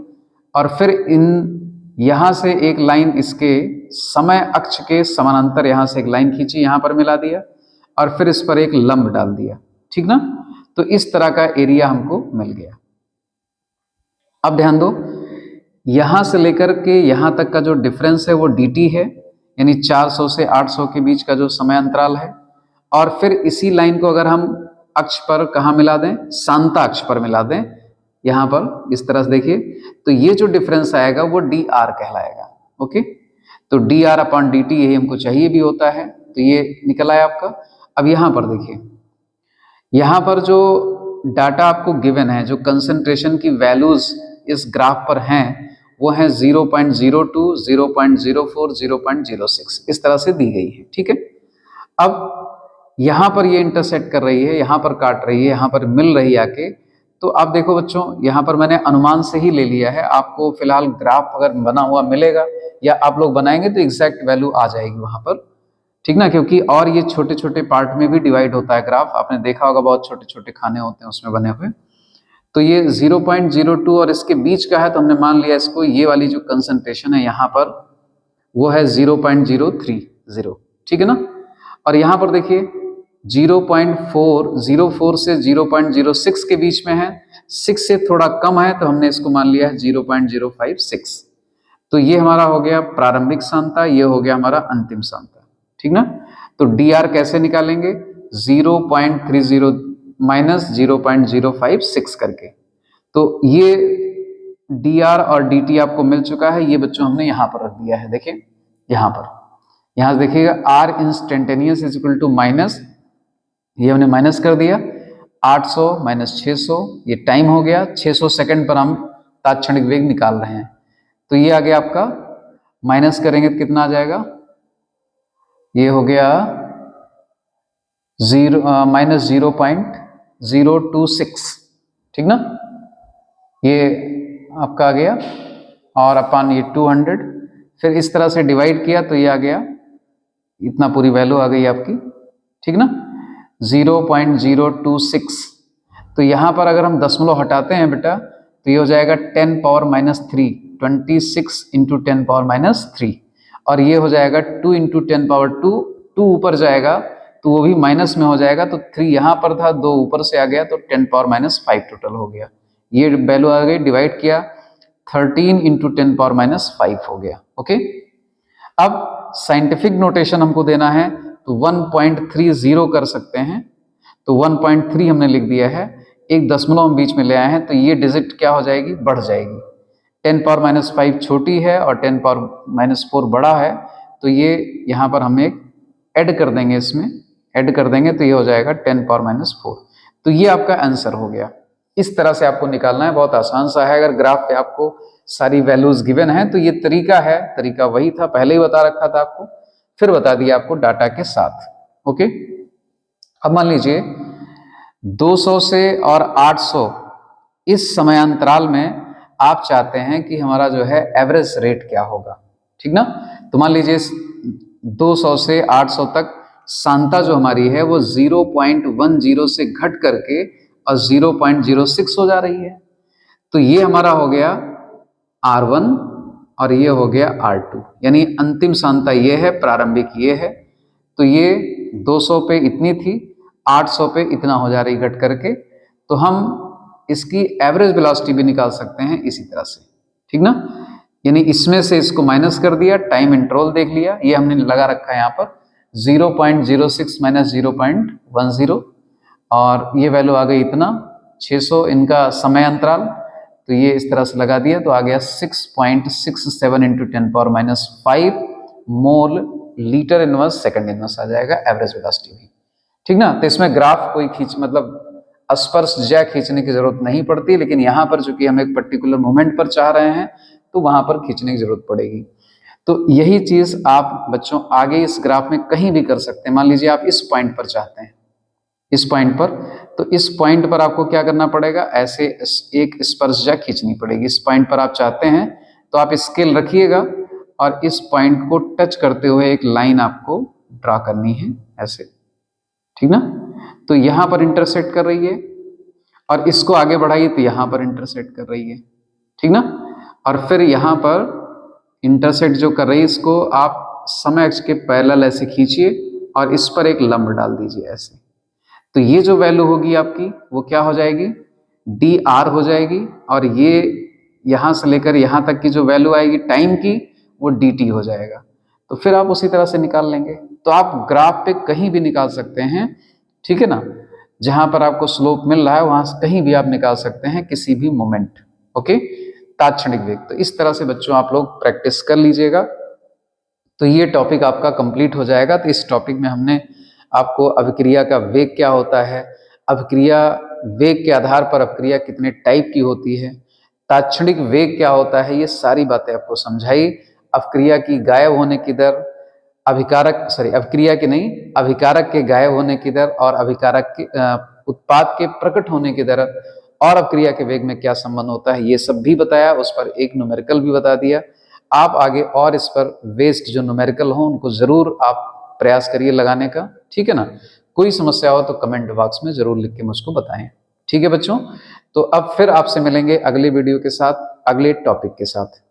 और फिर इन यहाँ से एक लाइन इसके समय अक्ष के समानांतर यहाँ से एक लाइन खींची, यहाँ पर मिला दिया और फिर इस पर एक लंब डाल दिया, ठीक ना। तो इस तरह का एरिया हमको मिल गया। अब ध्यान दो, यहां से लेकर के यहां तक का जो डिफरेंस है वो dt है, यानी 400 से 800 के बीच का जो समय अंतराल है। और फिर इसी लाइन को अगर हम अक्ष पर कहाँ मिला दें, सांता अक्ष पर मिला दें, यहां पर इस तरह से देखिए, तो ये जो डिफरेंस आएगा वो dr कहलाएगा। ओके, तो dr अपॉन dt यही हमको चाहिए भी होता है, तो ये निकल आया आपका। अब यहां पर देखिए, यहां पर जो डाटा आपको गिवन है, जो कंसंट्रेशन की वैल्यूज इस ग्राफ पर हैं वो हैं 0.02, 0.04, 0.06 इस तरह से दी गई है, ठीक है। अब यहां पर ये इंटरसेक्ट कर रही है, यहां पर काट रही है, यहां पर मिल रही है आके। तो आप देखो बच्चों, यहां पर मैंने अनुमान से ही ले लिया है, आपको फिलहाल ग्राफ अगर बना हुआ मिलेगा या आप लोग बनाएंगे तो एग्जैक्ट वैल्यू आ जाएगी वहां पर, ठीक ना। क्योंकि और ये छोटे छोटे पार्ट में भी डिवाइड होता है ग्राफ, आपने देखा होगा बहुत छोटे छोटे खाने होते हैं उसमें बने हुए। तो ये 0.02 और इसके बीच का है, तो हमने मान लिया इसको, ये वाली जो कंसंट्रेशन है यहाँ पर वो है 0.030, ठीक है ना। और यहाँ पर देखिए 0.404 से 0.06 के बीच में है, 6 से थोड़ा कम है तो हमने इसको मान लिया है 0.056। तो ये हमारा हो गया प्रारंभिक सांद्रता, ये हो गया हमारा अंतिम सांद्रता, ठीक ना। तो dr कैसे निकालेंगे, 0.30 माइनस 0.056 करके। तो ये dr और dt आपको मिल चुका है, ये बच्चों हमने यहाँ पर रख दिया है। देखिए यहाँ पर, यहाँ से देखिएगा r instantaneous is equal to minus, ये हमने माइनस कर दिया, 800 माइनस 600, ये टाइम हो गया, 600 सेकंड पर हम तात्क्षणिक वेग निकाल रहे हैं। तो ये आ गया आपका, माइनस करेंगे तो कितना आ जाएगा, ये हो गया माइनस 0.026, ठीक ना। ये आपका आ गया और अपन ये 200, फिर इस तरह से डिवाइड किया तो ये आ गया, इतना पूरी वैल्यू आ गई आपकी, ठीक ना, 0.026। तो यहाँ पर अगर हम दशमलव हटाते हैं बेटा तो ये हो जाएगा 10 power minus 3, 26 into 10 power minus 3, और ये हो जाएगा 2 इंटू 10 पावर 2, 2 ऊपर जाएगा तो वो भी माइनस में हो जाएगा, तो 3 यहाँ पर था, 2 ऊपर से आ गया तो 10 पावर माइनस 5 टोटल हो गया। ये वैल्यू आ गई, डिवाइड किया 13 इंटू 10 पावर माइनस 5 हो गया। ओके, अब साइंटिफिक नोटेशन हमको देना है तो 1.30 कर सकते हैं, तो 1.3 हमने लिख दिया है, एक दशमलव हम बीच में ले आए हैं, तो ये डिजिट क्या हो जाएगी, बढ़ जाएगी। 10⁻⁵ छोटी है और 10⁻⁴ बड़ा है, तो ये यहाँ पर हम एक ऐड कर देंगे, इसमें ऐड कर देंगे तो ये हो जाएगा 10⁻⁴। तो ये आपका आंसर हो गया। इस तरह से आपको निकालना है, बहुत आसान सा है। अगर ग्राफ पे आपको सारी वैल्यूज गिवन है तो ये तरीका है, तरीका वही था, पहले ही बता रखा था आपको, फिर बता दिया आपको डाटा के साथ। ओके, अब मान लीजिए 200 से और 800 इस समयांतराल में आप चाहते हैं कि हमारा जो है एवरेज रेट क्या होगा, ठीक ना। तो मान लीजिए 200 से 800 तक सांता जो हमारी है वो 0.10 से घट करके और 0.06 हो जा रही है। तो ये हमारा हो गया R1 और ये हो गया R2, यानी अंतिम सांता ये है, प्रारंभिक ये है। तो ये 200 पे इतनी थी, 800 पे इतना हो जा रही घट करके। तो हम इसकी एवरेज वेलोसिटी भी निकाल सकते हैं इसी तरह से, ठीक ना। यानी इसमें से इसको माइनस कर दिया, टाइम इंटरवल देख लिया, ये हमने लगा रखा है यहाँ पर 0.06 माइनस 0.10 और ये वैल्यू आ गई इतना 600 इनका समय अंतराल। तो ये इस तरह से लगा दिया तो आ गया 6.67 into 10⁻⁵ mole litre inverse second inverse आ जाएगा एवरेज वेलोसिटी भी, ठीक ना। तो इसमें ग्राफ कोई खींच मतलब स्पर्शज्या खींचने की जरूरत नहीं पड़ती, लेकिन यहाँ पर चूंकि हम एक पर्टिकुलर मोमेंट पर चाह रहे हैं तो वहां पर खींचने की जरूरत पड़ेगी। तो यही चीज आप बच्चों आगे इस ग्राफ में कहीं भी कर सकते हैं। मान लीजिए आप इस पॉइंट पर चाहते हैं, इस पॉइंट पर, तो इस पॉइंट पर आपको क्या करना पड़ेगा, ऐसे एक स्पर्शज्या खींचनी पड़ेगी। इस पॉइंट पर आप चाहते हैं तो आप स्केल रखिएगा और इस पॉइंट को टच करते हुए एक लाइन आपको ड्रा करनी है ऐसे, ठीक ना। तो यहां पर इंटरसेक्ट कर रही है और इसको आगे बढ़ाइए तो यहां पर इंटरसेक्ट कर रही है, ठीक ना। और फिर यहां पर इंटरसेक्ट जो कर रही है इसको आप समय अक्ष के पैरेलल ऐसे खींचिए और इस पर एक लंब डाल दीजिए ऐसे। तो ये जो वैल्यू होगी आपकी वो क्या हो जाएगी, dr हो जाएगी, और ये यहां से लेकर यहां तक की जो वैल्यू आएगी टाइम की वो dt हो जाएगा। तो फिर आप उसी तरह से निकाल लेंगे। तो आप ग्राफ पे कहीं भी निकाल सकते हैं, ठीक है ना। जहां पर आपको स्लोप मिल रहा है वहां से कहीं भी आप निकाल सकते हैं किसी भी मोमेंट, ओके, तात्क्षणिक वेग। तो इस तरह से बच्चों आप लोग प्रैक्टिस कर लीजिएगा। तो ये टॉपिक आपका कंप्लीट हो जाएगा। तो इस टॉपिक में हमने आपको अभिक्रिया का वेग क्या होता है, अभिक्रिया वेग के आधार पर अभिक्रिया कितने टाइप की होती है, तात्क्षणिक वेग क्या होता है, ये सारी बातें आपको समझाई। अभिक्रिया की गायब होने की दर, अभिक्रिया की नहीं, अभिकारक के गायब होने की दर और अभिकारक के उत्पाद के प्रकट होने की दर और अभिक्रिया के वेग में क्या संबंध होता है, ये सब भी बताया। उस पर एक न्यूमेरिकल भी बता दिया। आप आगे और इस पर बेस्ड जो न्यूमेरिकल हो उनको जरूर आप प्रयास करिए लगाने का, ठीक है ना। कोई समस्या हो तो कमेंट बॉक्स में जरूर लिख के मुझको बताएं, ठीक है बच्चों। तो अब फिर आपसे मिलेंगे अगले वीडियो के साथ, अगले टॉपिक के साथ।